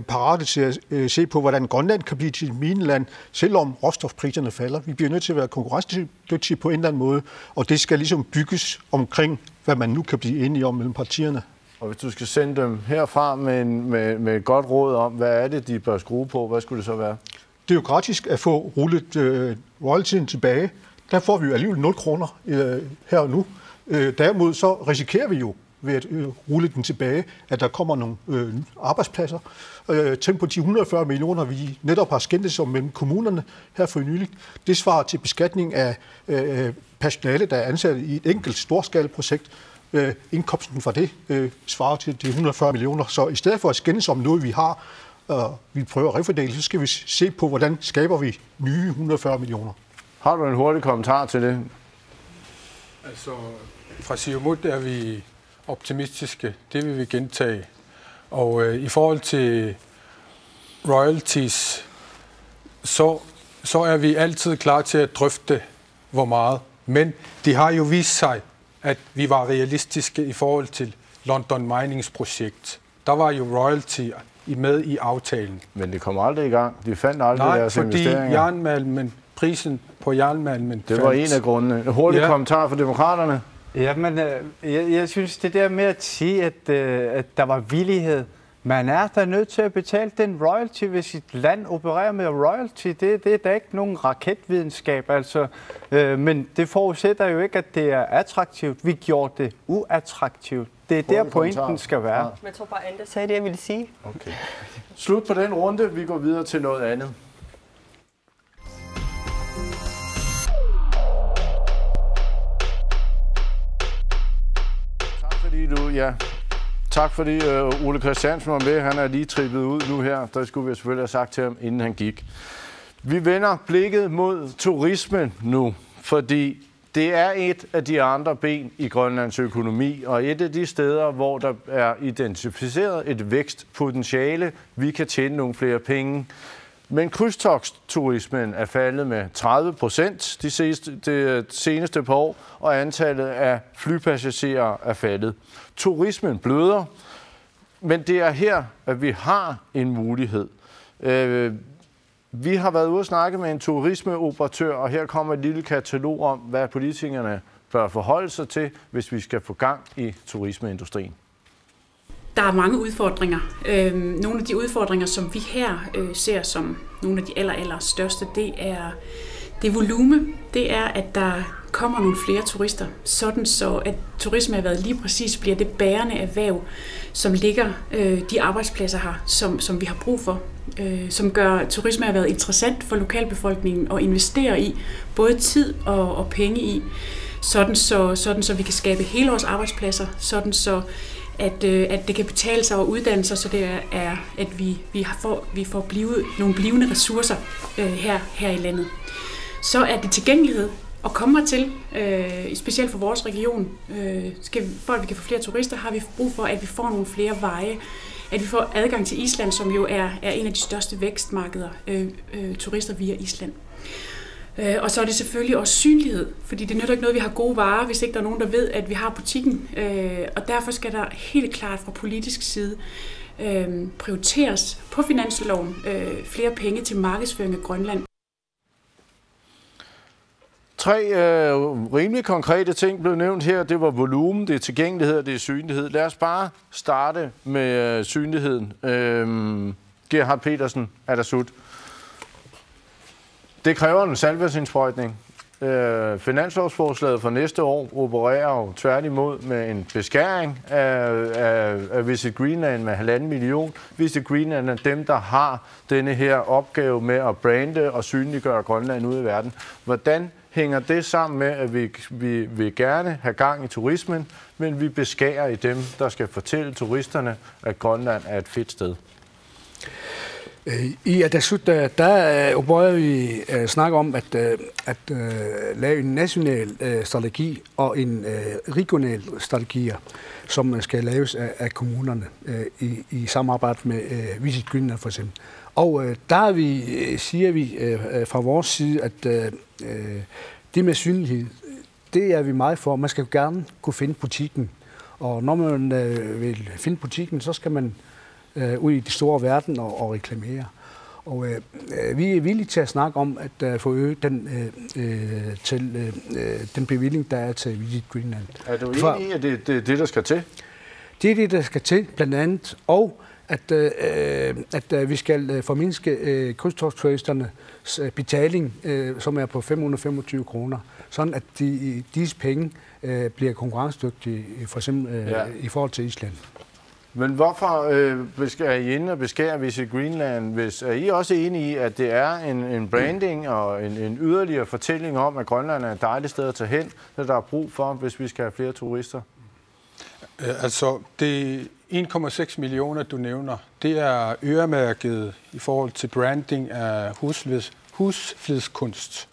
parate til at se på, hvordan Grønland kan blive til et mineland, selvom råstofpriserne falder. Vi bliver nødt til at være konkurrencedygtige på en eller anden måde, og det skal ligesom bygges omkring, hvad man nu kan blive enige om mellem partierne. Og hvis du skal sende dem herfra med et godt råd om, hvad er det, de bør skrue på, hvad skulle det så være? Det er jo gratis at få rullet royaltyen tilbage. Der får vi jo alligevel 0 kroner her og nu. Derimod så risikerer vi jo ved at rulle den tilbage, at der kommer nogle arbejdspladser. Tænk på de 140 millioner, vi netop har skændtes om mellem kommunerne her for nylig. Det svarer til beskatning af personale, der er ansat i et enkelt storskalaprojekt. Indkomsten fra det svarer til de 140 millioner. Så i stedet for at skændes om noget, vi har, vi prøver at refordele, så skal vi se på, hvordan skaber vi nye 140 millioner. Har du en hurtig kommentar til det? Altså, fra Siumut er vi optimistiske. Det vil vi gentage. Og i forhold til royalties, så er vi altid klar til at drøfte, hvor meget. Men det har jo vist sig, at vi var realistiske i forhold til London Minings projekt. Der var jo royalty med i aftalen. Men det kom aldrig i gang. De fandt aldrig deres investeringer. Nej, fordi jernmalmen, prisen på jernmalmen det var en af grundene. En hurtig kommentar fra demokraterne. Jamen, jeg synes, det der med at sige, at der var villighed. Man er da nødt til at betale den royalty, hvis et land opererer med royalty. Det er da ikke nogen raketvidenskab, altså. Men det forudsætter jo ikke, at det er attraktivt. Vi gjorde det uattraktivt. Det er der pointen skal være. Men jeg tror bare, Anders sagde det, jeg ville sige. Okay. Slut på den runde. Vi går videre til noget andet. Tak fordi Ole Christiansen var med. Han er lige trippet ud nu her. Der skulle vi selvfølgelig have sagt til ham, inden han gik. Vi vender blikket mod turismen nu, fordi det er et af de andre ben i Grønlands økonomi, og et af de steder, hvor der er identificeret et vækstpotentiale. Vi kan tjene nogle flere penge. Men krydstogtturismen er faldet med 30% det seneste par år, og antallet af flypassagerer er faldet. Turismen bløder, men det er her, at vi har en mulighed. Vi har været ude at snakke med en turismeoperatør, og her kommer et lille katalog om, hvad politikerne bør forholde sig til, hvis vi skal få gang i turismeindustrien. Der er mange udfordringer. Nogle af de udfordringer, som vi her ser som nogle af de aller største, det er volume. Det er, at der kommer nogle flere turister, sådan så at turismeerhvervet lige præcis bliver det bærende erhverv, som ligger de arbejdspladser her, som vi har brug for, som gør turismeerhvervet interessant for lokalbefolkningen at investere i, både tid og penge i, sådan så vi kan skabe helårs arbejdspladser, sådan så at det kan betale sig at uddanne sig, så det er, at vi får nogle blivende ressourcer her i landet. Så er det tilgængelighed at komme hertil, specielt for vores region. For at vi kan få flere turister, har vi brug for, at vi får nogle flere veje, at vi får adgang til Island, som jo er en af de største vækstmarkeder, turister via Island. Og så er det selvfølgelig også synlighed, fordi det nytter ikke noget, vi har gode varer, hvis ikke der er nogen, der ved, at vi har butikken. Og derfor skal der helt klart fra politisk side prioriteres på finansloven flere penge til markedsføring af Grønland. 3 rimelig konkrete ting blev nævnt her. Det var volumen, det er tilgængelighed og det er synlighed. Lad os bare starte med synligheden. Gerhard Petersen, Adasut. Det kræver en saltvandsindsprøjtning. Finanslovsforslaget for næste år opererer jo tværtimod med en beskæring af Visit Greenland med 1,5 million. Visit Greenland er dem, der har denne her opgave med at brande og synliggøre Grønland ude i verden. Hvordan hænger det sammen med, at vi vil gerne have gang i turismen, men vi beskærer i dem, der skal fortælle turisterne, at Grønland er et fedt sted? I Atassut, der opererer vi snakker om at lave en national strategi og en regional strategi, som skal laves af kommunerne i samarbejde med Visit Greenland for eksempel. Og der siger vi fra vores side, at det med synlighed, det er vi meget for. Man skal jo gerne kunne finde butikken. Og når man vil finde butikken, så skal man ud i de store verden og reklamere. Og vi er villige til at snakke om at få øget den bevilling, der er til Visit Greenland. Er du enig i, at det er det, der skal til? Det er det, der skal til, blandt andet. Og at vi skal formindske krydstogturisternes betaling, som er på 525 kroner, sådan at disse penge bliver konkurrencedygtige, for eksempel i forhold til Island. Men hvorfor er I inde og beskære Visit Greenland? Er I også enige i, at det er en branding og en yderligere fortælling om, at Grønland er et dejligt sted at tage hen, det der er brug for, hvis vi skal have flere turister? Altså, det 1,6 millioner, du nævner, det er øremærket i forhold til branding af husflidskunst.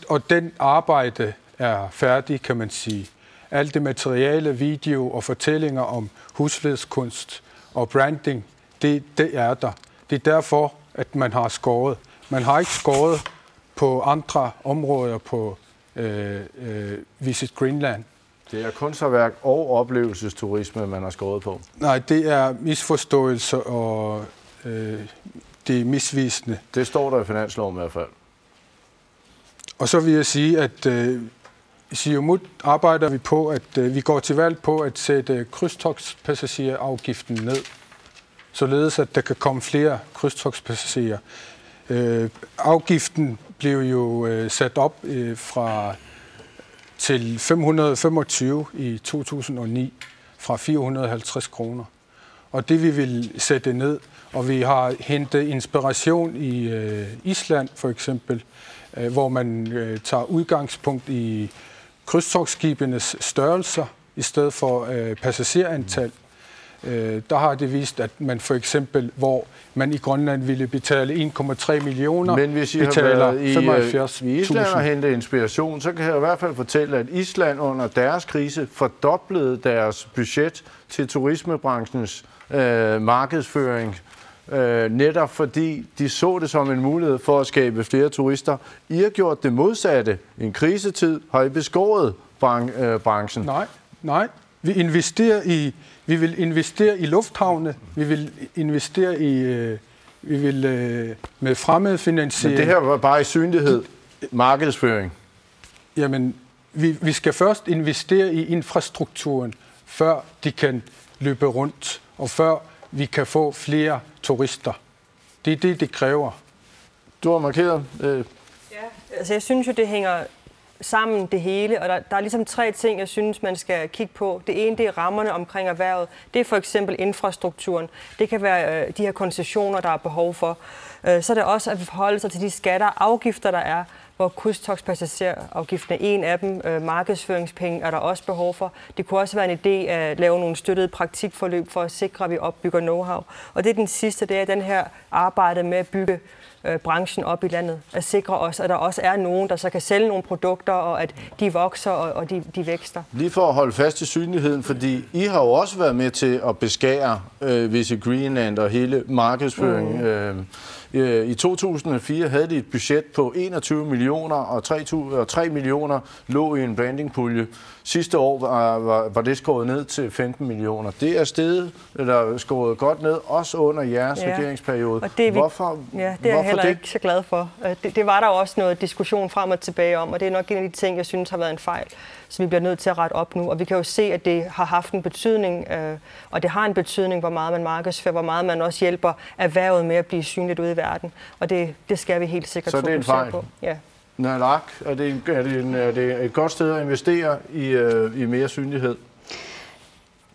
Og den arbejde er færdig, kan man sige. Alt det materiale, video og fortællinger om husflidskunst og branding, det er der. Det er derfor, at man har skåret. Man har ikke skåret på andre områder på Visit Greenland. Det er kunstværk og oplevelsesturisme, man har skåret på. Nej, det er misforståelse og det er misvisende. Det står der i finansloven i hvert fald. Og så vil jeg sige, at i Siumut arbejder vi på, at vi går til valg på at sætte krydstogtspassagerafgiften ned, således at der kan komme flere krydstogtspassagerer. Afgiften blev jo sat op til 525 i 2009 fra 450 kroner. Og det vi vil sætte ned, og vi har hentet inspiration i Island for eksempel, hvor man tager udgangspunkt i krydstogtskibenes størrelser i stedet for passagerantal. Der har det vist, at man for eksempel, hvor man i Grønland ville betale 1,3 millioner, men hvis I betaler har 75.000. I Island og hente inspiration, så kan jeg i hvert fald fortælle, at Island under deres krise fordoblede deres budget til turismebranchens markedsføring. Netop fordi de så det som en mulighed for at skabe flere turister. I har gjort det modsatte. I en krisetid har I beskåret branchen. Nej. Vi vil investere i lufthavne. Vi vil investere med fremmedfinansiering. Men det her var bare i synlighed. Markedsføring. Jamen, vi skal først investere i infrastrukturen, før de kan løbe rundt, og før vi kan få flere turister. Det er det kræver. Du har markeret. Ja, altså jeg synes jo, det hænger sammen det hele, og der er ligesom 3 ting, jeg synes, man skal kigge på. Det ene, det er rammerne omkring erhvervet. Det er for eksempel infrastrukturen. Det kan være de her koncessioner, der er behov for. Så er det også at forholde sig til de skatter og afgifter, der er, hvor krydstogtspassagerafgiften er en af dem. Markedsføringspenge er der også behov for. Det kunne også være en idé at lave nogle støttede praktikforløb for at sikre, at vi opbygger know-how. Og det er den sidste, det er den her arbejde med at bygge branchen op i landet. At sikre os, at der også er nogen, der så kan sælge nogle produkter, og at de vokser og de vækster. Lige for at holde fast i synligheden, fordi I har jo også været med til at beskære Visit Greenland og hele markedsføringen. I 2004 havde de et budget på 21 millioner, og 3 millioner lå i en brandingpulje. Sidste år var det skåret ned til 15 millioner. Det er steget, eller skåret godt ned, også under jeres regeringsperiode. Og det hvorfor det er jeg heller ikke så glad for. Det var der også noget diskussion frem og tilbage om, og det er nok en af de ting, jeg synes har været en fejl, så vi bliver nødt til at rette op nu. Og vi kan jo se, at det har haft en betydning, og det har en betydning, hvor meget man markedsfører, hvor meget man også hjælper erhvervet med at blive synligt ude i verden. Og det skal vi helt sikkert fokusere på. Ja. Nalak, er det et godt sted at investere i mere synlighed?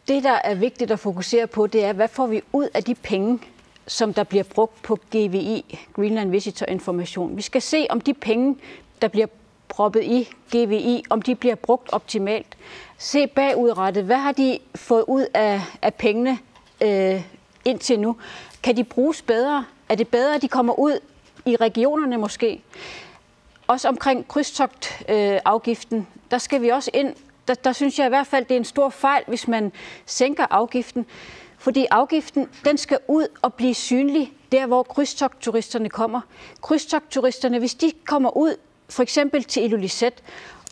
Det, der er vigtigt at fokusere på, det er, hvad får vi ud af de penge, som der bliver brugt på GVI, Greenland Visitor Information. Vi skal se, om de penge, der bliver proppet i GVI, om de bliver brugt optimalt. Se bagudrettet, hvad har de fået ud af pengene indtil nu? Kan de bruges bedre? Er det bedre, at de kommer ud i regionerne måske? Også omkring krydstogtafgiften, der skal vi også ind. Der synes jeg i hvert fald, det er en stor fejl, hvis man sænker afgiften. Fordi afgiften, den skal ud og blive synlig der, hvor krydstogtturisterne kommer. Krydstogtturisterne, hvis de kommer ud, for eksempel til Ilulissat,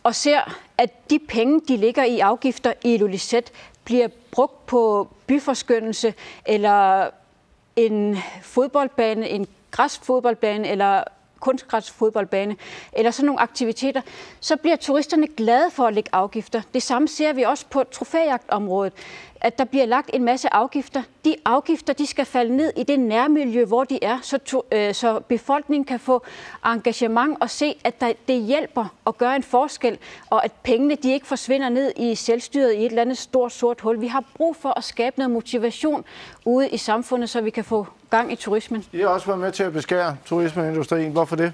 og ser, at de penge, de ligger i afgifter i Ilulissat, bliver brugt på byforskønnelse, eller en fodboldbane, en græsfodboldbane, eller kunstgræsfodboldbane, eller sådan nogle aktiviteter, så bliver turisterne glade for at lægge afgifter. Det samme ser vi også på trofæjagtområdet, at der bliver lagt en masse afgifter. De afgifter, de skal falde ned i det nærmiljø, hvor de er, så befolkningen kan få engagement og se, at det hjælper at gøre en forskel, og at pengene de ikke forsvinder ned i selvstyret i et eller andet stort sort hul. Vi har brug for at skabe noget motivation ude i samfundet, så vi kan få gang i turismen. I har også været med til at beskære turismeindustrien. Hvorfor det?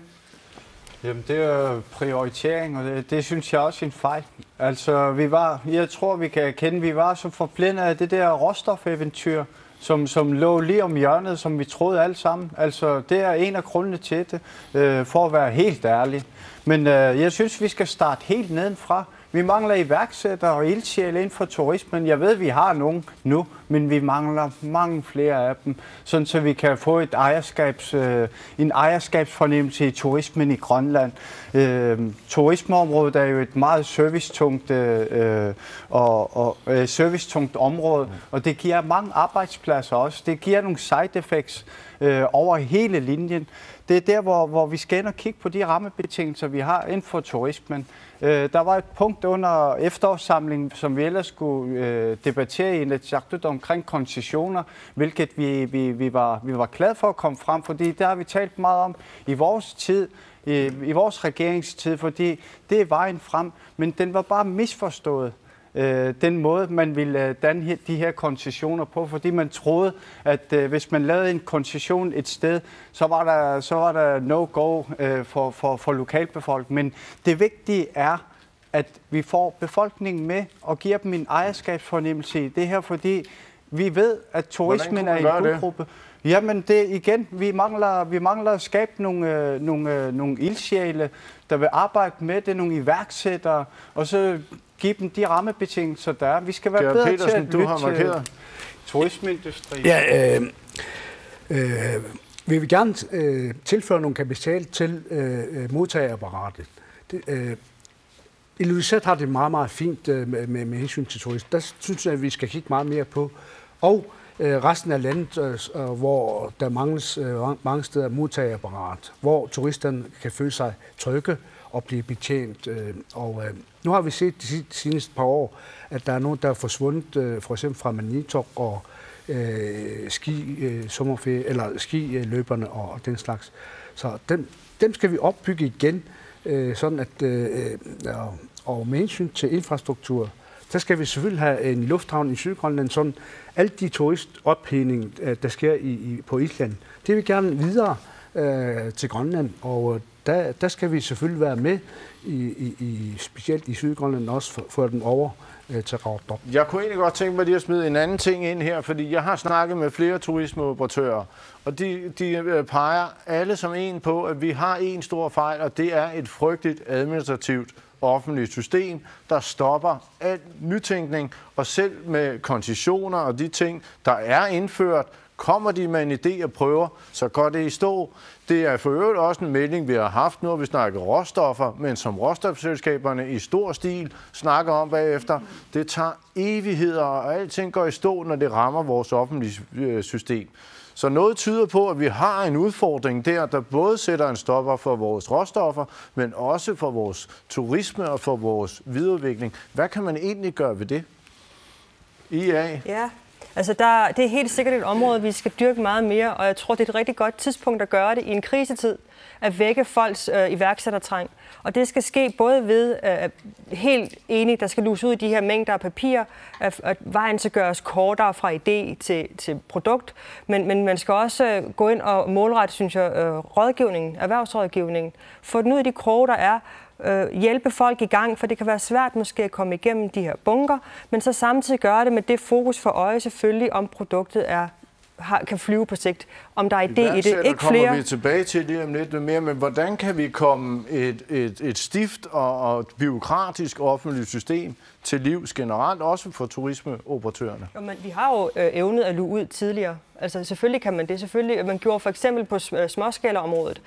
Jamen, det er prioritering, og det synes jeg også er en fejl. Altså, jeg tror, vi kan erkende, vi var så forblændet af det der råstofeventyr, som lå lige om hjørnet, som vi troede alle sammen. Altså, det er en af grundene til det, for at være helt ærlig. Men jeg synes, vi skal starte helt nedenfra. Vi mangler iværksættere og ildsjæle inden for turismen. Jeg ved, vi har nogen nu, men vi mangler mange flere af dem, sådan så vi kan få en ejerskabsfornemmelse i turismen i Grønland. Turismeområdet er jo et meget servicetungt område, og det giver mange arbejdspladser også. Det giver nogle side effects over hele linjen. Det er der, hvor vi skal ind og kigge på de rammebetingelser, vi har inden for turismen. Der var et punkt under efterårssamlingen, som vi ellers skulle debattere i Inatsisartut omkring koncessioner, hvilket vi var glade for at komme frem, fordi der har vi talt meget om i vores tid, i vores regeringstid, fordi det er vejen frem, men den var bare misforstået. Den måde, man ville danne de her koncessioner på, fordi man troede, at hvis man lavede en koncession et sted, så var der no-go for lokalbefolkningen. Men det vigtige er, at vi får befolkningen med og giver dem en ejerskabsfornemmelse i det her, fordi vi ved, at turismen er en guldgruppe. Jamen det igen, vi mangler at skabe nogle ildsjæle, der vil arbejde med det, nogle iværksættere, og så give dem de rammebetingelser, der er. Vi skal være bedre Petersen, til at lytte til turismeindustrien. Ja, vi vil gerne tilføre nogle kapital til modtagerapparatet. Ilulissat har det meget, meget fint med hensyn til turister. Der synes jeg, at vi skal kigge meget mere på. Og resten af landet, hvor der mangles mange steder modtagerapparat, hvor turisterne kan føle sig trygge og blive betjent. Nu har vi set de seneste par år, at der er nogen, der er forsvundet, for eksempel fra Maniitsoq og skiløberne og den slags. Så dem skal vi opbygge igen, sådan at og med hensyn til infrastruktur, så skal vi selvfølgelig have en lufthavn i Sydgrønland, sådan alt de turistophængning, der sker på Island, det vil gerne videre til Grønland, og der skal vi selvfølgelig være med, specielt i Sydgrønland, også for dem over til Qaqortoq. Jeg kunne egentlig godt tænke mig lige at smide en anden ting ind her, fordi jeg har snakket med flere turismeoperatører, og de peger alle som en på, at vi har en stor fejl, og det er et frygteligt administrativt offentligt system, der stopper al nytænkning, og selv med koncessioner og de ting, der er indført, kommer de med en idé og prøver, så går det i stå. Det er for øvrigt også en melding, vi har haft nu, når vi snakker råstoffer, men som råstofselskaberne i stor stil snakker om bagefter. Det tager evigheder, og alting går i stå, når det rammer vores offentlige system. Så noget tyder på, at vi har en udfordring der både sætter en stopper for vores råstoffer, men også for vores turisme og for vores videreudvikling. Hvad kan man egentlig gøre ved det? IA? Ja, altså det er helt sikkert et område, vi skal dyrke meget mere, og jeg tror, det er et rigtig godt tidspunkt at gøre det i en krisetid, at vække folks iværksættertræng. Og det skal ske både ved, helt enig, der skal luse ud i de her mængder af papir, at vejen skal gøres kortere fra idé til produkt, men man skal også gå ind og målrette, synes jeg, rådgivningen, erhvervsrådgivningen, få den ud i de kroge, der er, hjælpe folk i gang, for det kan være svært måske at komme igennem de her bunker, men så samtidig gøre det med det fokus for øje selvfølgelig, om produktet kan flyve på sigt. Om der er idé i det. Ikke kommer vi tilbage til lige om lidt mere, men hvordan kan vi komme et stift og byråkratisk offentligt system til livs generelt, også for turismeoperatørerne? Jo, men vi har jo evnet at luge ud tidligere. Altså selvfølgelig kan man det. Selvfølgelig, man gjorde for eksempel på småskalaområdet.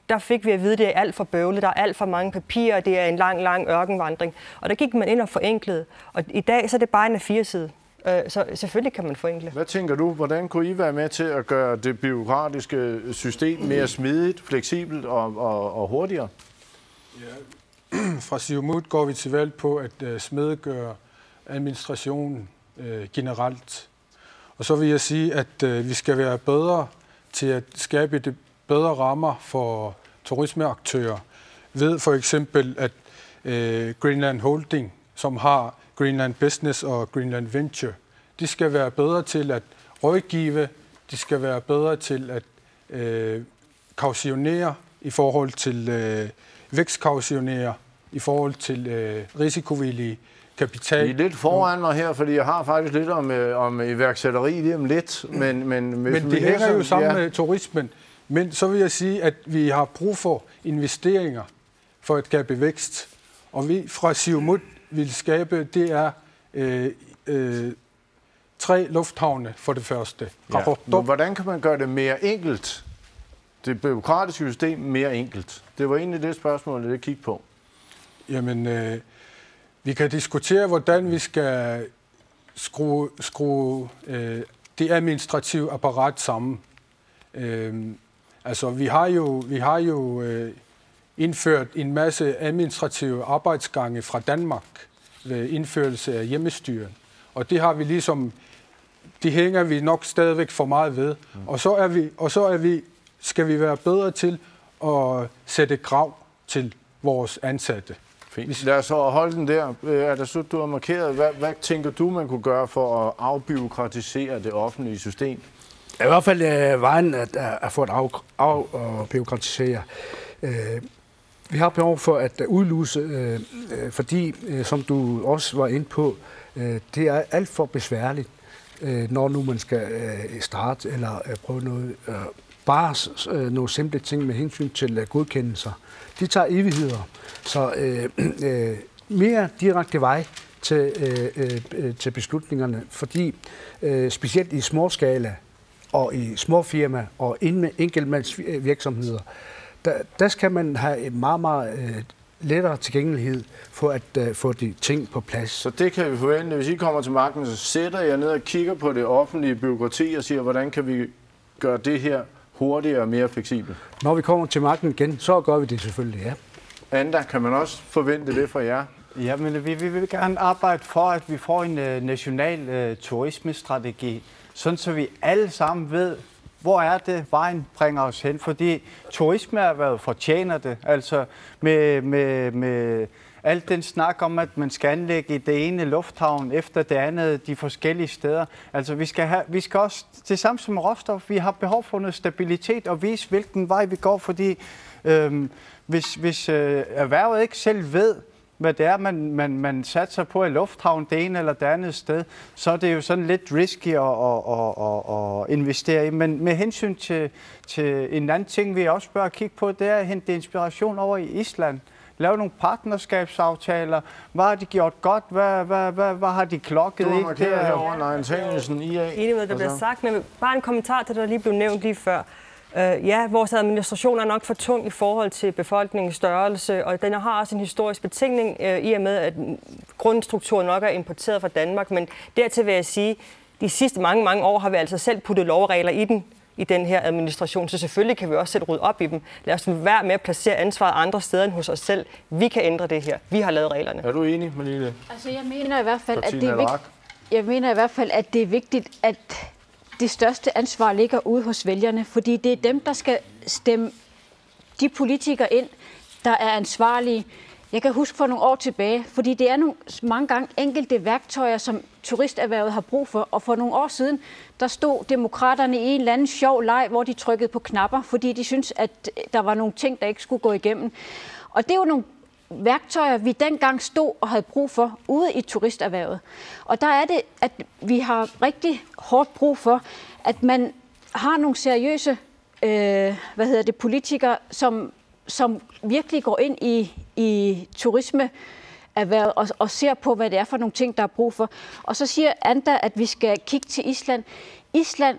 Der fik vi at vide, at det er alt for bøvlet, der er alt for mange papirer, det er en lang ørkenvandring. Og der gik man ind og forenklede. Og i dag så er det bare en A4-side. Så selvfølgelig kan man forenkle. Hvad tænker du? Hvordan kunne I være med til at gøre det bureaukratiske system mere smidigt, fleksibelt og hurtigere? Ja. Fra Siumut går vi til valg på at smidiggøre administrationen generelt. Og så vil jeg sige, at vi skal være bedre til at skabe det bedre rammer for turismeaktører. Ved for eksempel, at Greenland Holding, som har Greenland Business og Greenland Venture, de skal være bedre til at rådgive, de skal være bedre til at kautionere i forhold til vækstkautionere, i forhold til risikovillig kapital. I er lidt foran mig her, fordi jeg har faktisk lidt om iværksætteri lige om lidt. Men det hænger jo sammen med turismen. Men så vil jeg sige, at vi har brug for investeringer for at skabe vækst. Og vi fra Siumut vil skabe, det er 3 lufthavne for det første. Ja. Men hvordan kan man gøre det mere enkelt? Det bureaukratiske system mere enkelt? Det var egentlig det spørgsmål, jeg kiggede på. Jamen, vi kan diskutere, hvordan vi skal skrue det administrative apparat sammen. Altså, vi har jo indført en masse administrative arbejdsgange fra Danmark ved indførelse af hjemmestyren. Og det har vi ligesom, det hænger vi nok stadigvæk for meget ved. Og så skal vi være bedre til at sætte krav til vores ansatte. Fint. Lad os så holde den der. Er der så, du har markeret? Hvad tænker du, man kunne gøre for at afbureaukratisere det offentlige system? I hvert fald vejen at få at afbureaukratisere. Vi har behov for at udluse, fordi, som du også var inde på, det er alt for besværligt, når nu man skal starte eller prøve noget. Bare nogle simple ting med hensyn til godkendelser. De tager evigheder. Så mere direkte vej til beslutningerne, fordi specielt i småskala og i små firmaer og enkeltmandsvirksomheder, der skal man have en meget lettere tilgængelighed for at få de ting på plads. Så det kan vi forvente. Hvis I kommer til magten, så sætter jeg ned og kigger på det offentlige bureaukrati og siger, hvordan kan vi gøre det her hurtigere og mere fleksibelt? Når vi kommer til magten igen, så gør vi det selvfølgelig, ja. Anda, kan man også forvente det fra jer? Ja, men vi vil gerne arbejde for, at vi får en national turismestrategi, sådan så vi alle sammen ved, hvor er det, vejen bringer os hen. Fordi turismeerhvervet fortjener det. Altså med alt den snak om, at man skal anlægge det ene lufthavn efter det andet, de forskellige steder. Altså vi skal også, det samme som råstof, vi har behov for noget stabilitet og vise, hvilken vej vi går, fordi hvis erhvervet ikke selv ved, hvad det er, man satser på i lufthavn det ene eller det andet sted, så er det jo sådan lidt risky at investere i. Men med hensyn til en anden ting, vi også bør kigge på, det er at hente inspiration over i Island. Lave nogle partnerskabsaftaler. Hvad har de gjort godt? Hvad har de klokket? Du har markeret herovre, Nejen Thengelsen, IA. Enig med, der bliver sagt, men bare en kommentar til det, der lige blev nævnt lige før. Ja, vores administration er nok for tung i forhold til befolkningens størrelse, og den har også en historisk betingning i og med, at grundstrukturen nok er importeret fra Danmark. Men dertil vil jeg sige, de sidste mange år har vi altså selv puttet lovregler i den her administration, så selvfølgelig kan vi også selv rydde op i dem. Lad os være med at placere ansvaret andre steder end hos os selv. Vi kan ændre det her. Vi har lavet reglerne. Er du enig, Malene? Altså, jeg mener i hvert fald, at det er vigtigt, at det største ansvar ligger ude hos vælgerne, fordi det er dem, der skal stemme de politikere ind, der er ansvarlige. Jeg kan huske for nogle år tilbage, fordi det er mange gange enkelte værktøjer, som turisterhvervet har brug for. Og for nogle år siden, der stod demokraterne i en eller anden sjov leg, hvor de trykkede på knapper, fordi de syntes, at der var nogle ting, der ikke skulle gå igennem. Og det er jo nogle værktøjer, vi dengang stod og havde brug for ude i turisterhvervet. Og der er det, at vi har rigtig hårdt brug for, at man har nogle seriøse politikere, som virkelig går ind i turismeerhvervet og ser på, hvad det er for nogle ting, der er brug for. Og så siger Anda, at vi skal kigge til Island. Island,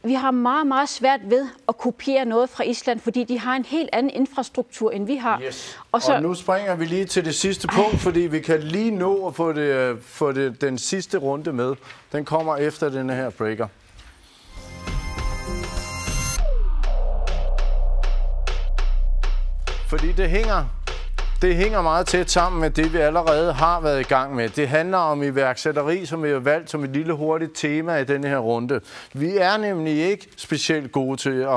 vi har meget, meget svært ved at kopiere noget fra Island, fordi de har en helt anden infrastruktur, end vi har. Yes. Og nu springer vi lige til det sidste punkt, fordi vi kan lige nå at få den sidste runde med. Den kommer efter denne her breaker. Fordi det hænger meget tæt sammen med det, vi allerede har været i gang med. Det handler om iværksætteri, som vi har valgt som et lille hurtigt tema i denne her runde. Vi er nemlig ikke specielt gode til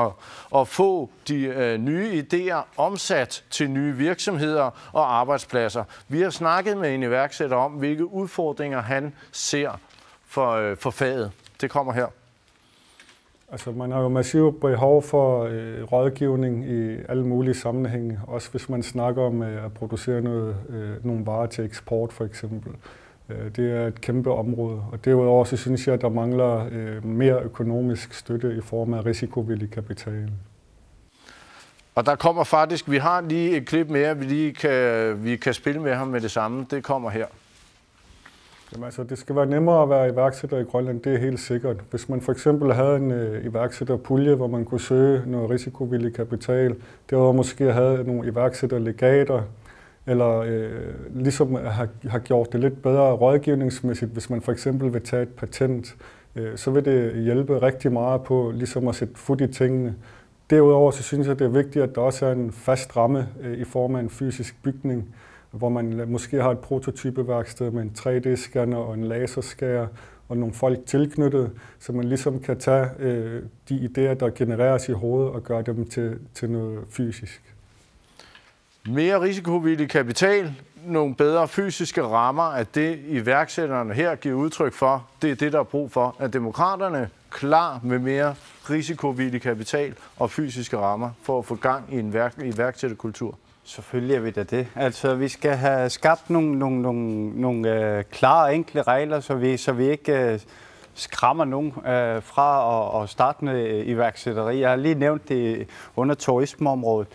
at få de nye idéer omsat til nye virksomheder og arbejdspladser. Vi har snakket med en iværksætter om, hvilke udfordringer han ser for faget. Det kommer her. Altså, man har jo massivt behov for rådgivning i alle mulige sammenhænge, også hvis man snakker om at producere nogle varer til eksport for eksempel. Det er et kæmpe område, og derudover så synes jeg, at der mangler mere økonomisk støtte i form af risikovillig kapital. Og der kommer faktisk, vi har lige et klip mere, vi kan spille med ham med det samme. Det kommer her. Jamen, altså, det skal være nemmere at være iværksætter i Grønland, det er helt sikkert. Hvis man for eksempel havde en iværksætterpulje, hvor man kunne søge noget risikovillig kapital, derudover måske havde nogle iværksætterlegater, eller ligesom har gjort det lidt bedre rådgivningsmæssigt, hvis man for eksempel vil tage et patent, så vil det hjælpe rigtig meget på ligesom at sætte fod i tingene. Derudover så synes jeg, det er vigtigt, at der også er en fast ramme i form af en fysisk bygning, hvor man måske har et prototypeværksted med en 3D-scanner og en laserskærer og nogle folk tilknyttet, så man ligesom kan tage de idéer, der genereres i hovedet, og gøre dem til noget fysisk. Mere risikovillig kapital, nogle bedre fysiske rammer, at det iværksætterne her giver udtryk for, det er det, der er brug for. Er demokraterne klar med mere risikovillig kapital og fysiske rammer for at få gang i en iværksætterkultur? Selvfølgelig er vi da det. Altså, vi skal have skabt nogle klare og enkle regler, så vi ikke skræmmer nogen fra at starte med iværksætteri. Jeg har lige nævnt det under turismeområdet.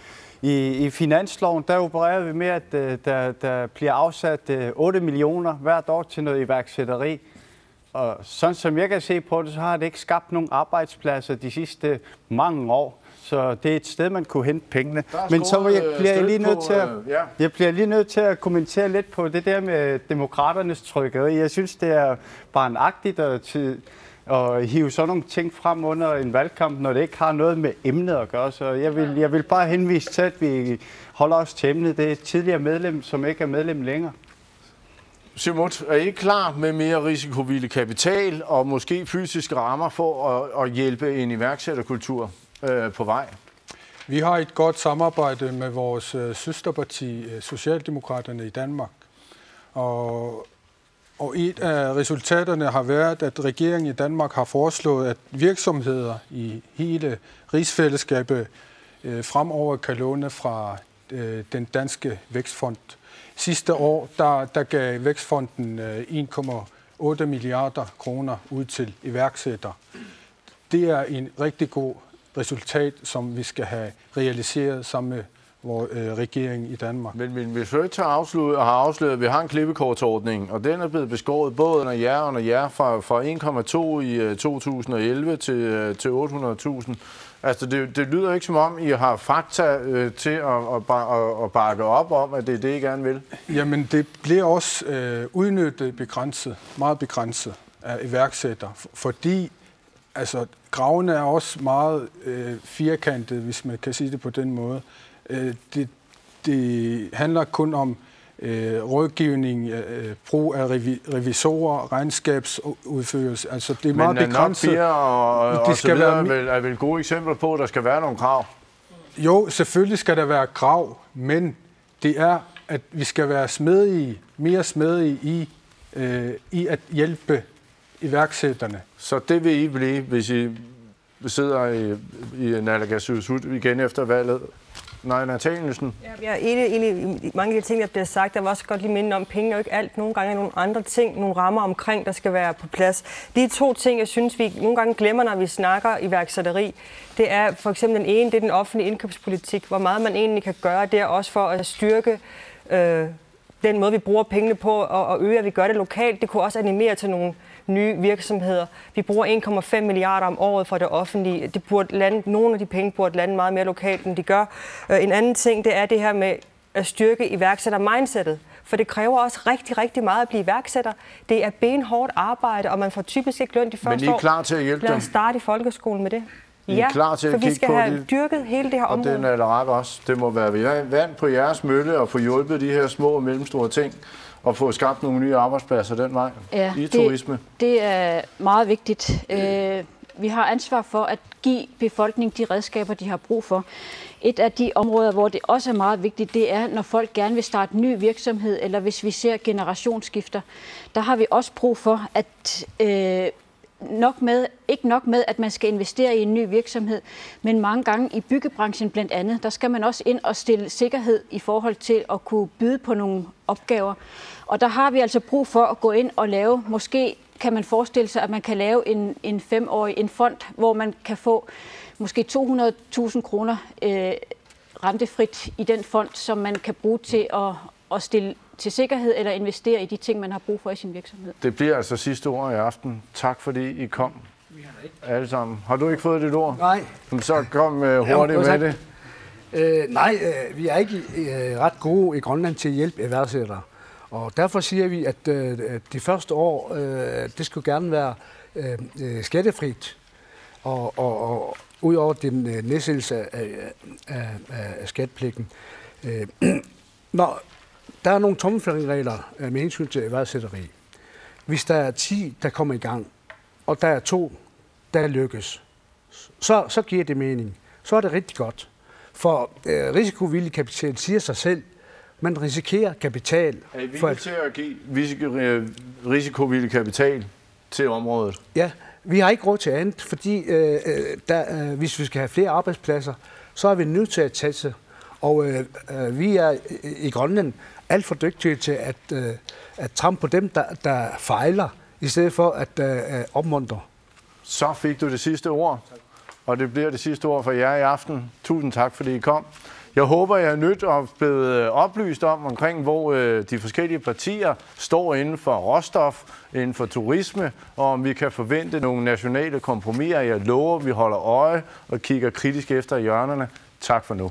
I finansloven, der opererer vi med, at der bliver afsat 8 millioner hvert år til noget iværksætteri. Og sådan som jeg kan se på det, så har det ikke skabt nogen arbejdspladser de sidste mange år. Så det er et sted, man kunne hente pengene. Men så bliver jeg lige nødt til at kommentere lidt på det der med demokraternes trykkeri. Jeg synes, det er barnagtigt at hive sådan nogle ting frem under en valgkamp, når det ikke har noget med emnet at gøre. Så jeg vil bare henvise til, at vi holder os til emnet. Det er et tidligere medlem, som ikke er medlem længere. Siumut, er I klar med mere risikovillig kapital og måske fysiske rammer for at hjælpe en iværksætterkultur på vej? Vi har et godt samarbejde med vores søsterparti, Socialdemokraterne i Danmark. Og et af resultaterne har været, at regeringen i Danmark har foreslået, at virksomheder i hele rigsfællesskabet fremover kan låne fra den danske vækstfond. Sidste år der gav Vækstfonden 1,8 milliarder kroner ud til iværksættere. Det er en rigtig god resultat, som vi skal have realiseret sammen med vores regering i Danmark. Men hvis vi ikke har afsløret, at vi har en klippekortsordning, og den er blevet beskåret både under jer fra 1,2 i 2011 til 800.000. Altså, det lyder ikke som om, I har fakta til at bakke op om, at det er det, I gerne vil. Jamen, det bliver også udnyttet meget begrænset af iværksættere, fordi altså, gravene er også meget firkantet, hvis man kan sige det på den måde. Det handler kun om rådgivning, brug af revisorer, regnskabsudførelse. Altså, det er meget begrænset. Men og så videre er vel gode eksempler på, at der skal være nogle krav? Jo, selvfølgelig skal der være krav, men det er, at vi skal være mere smedige i at hjælpe iværksætterne. Så det vil I blive, hvis I sidder i Naalakkersuisut igen efter valget? Nathanielsen? Jeg er enig i mange af de ting, der bliver sagt. Der var også godt lige minde om, penge er jo ikke alt. Nogle gange er nogle andre ting, nogle rammer omkring, der skal være på plads. De 2 ting, jeg synes, vi nogle gange glemmer, når vi snakker iværksætteri, det er for eksempel den ene, det er den offentlige indkøbspolitik. Hvor meget man egentlig kan gøre der også for at styrke den måde, vi bruger pengene på, og øge, at vi gør det lokalt. Det kunne også animere til nogle nye virksomheder. Vi bruger 1,5 milliarder om året fra det offentlige. Nogle af de penge burde lande meget mere lokalt, end de gør. En anden ting, det er det her med at styrke iværksætter-mindsetet. For det kræver også rigtig, rigtig meget at blive iværksætter. Det er benhårdt arbejde, og man får typisk ikke løn de første år. Men I er klar til at hjælpe dem? Lad os starte i folkeskolen med det. I er klar til at for vi skal have det? dyrket hele det her område. Og den er ret også. Det må være vand på jeres mølle og få hjulpet de her små og mellemstore ting og få skabt nogle nye arbejdspladser den vej i turisme. Det er meget vigtigt. Vi har ansvar for at give befolkningen de redskaber, de har brug for. Et af de områder, hvor det også er meget vigtigt, det er, når folk gerne vil starte en ny virksomhed, eller hvis vi ser generationsskifter. Der har vi også brug for, at ikke nok med, at man skal investere i en ny virksomhed, men mange gange i byggebranchen blandt andet, der skal man også ind og stille sikkerhed i forhold til at kunne byde på nogle opgaver. Og der har vi altså brug for at gå ind og lave, måske kan man forestille sig, at man kan lave en 5-årig fond, hvor man kan få måske 200.000 kroner rentefrit i den fond, som man kan bruge til at stille til sikkerhed eller investere i de ting, man har brug for i sin virksomhed. Det bliver altså sidste ord i aften. Tak fordi I kom. Alle sammen. Har du ikke fået dit ord? Nej. Så kom hurtigt med det. Vi er ikke ret gode i Grønland til at hjælpe iværksættere. Og derfor siger vi, at de første år, det skulle gerne være skattefrit. Og udover den nedsættelse af skattepligten. Når der er nogle tommelfingerregler med hensyn til iværksætteri. Hvis der er 10, der kommer i gang, og der er 2, der lykkes, så giver det mening. Så er det rigtig godt. For risikovillig kapital siger sig selv, man risikerer kapital. Er I villige til at give risikovillig kapital til området? Ja, vi har ikke råd til andet, fordi hvis vi skal have flere arbejdspladser, så er vi nødt til at tage. Og vi er i Grønland alt for dygtige til at trampe på dem, der fejler, i stedet for at opmuntre. Så fik du det sidste ord, og det bliver det sidste ord for jer i aften. Tusind tak, fordi I kom. Jeg håber, jeg er nødt og blevet oplyst omkring, hvor de forskellige partier står inden for råstof, inden for turisme, og om vi kan forvente nogle nationale kompromiser. Jeg lover, vi holder øje og kigger kritisk efter hjørnerne. Tak for nu.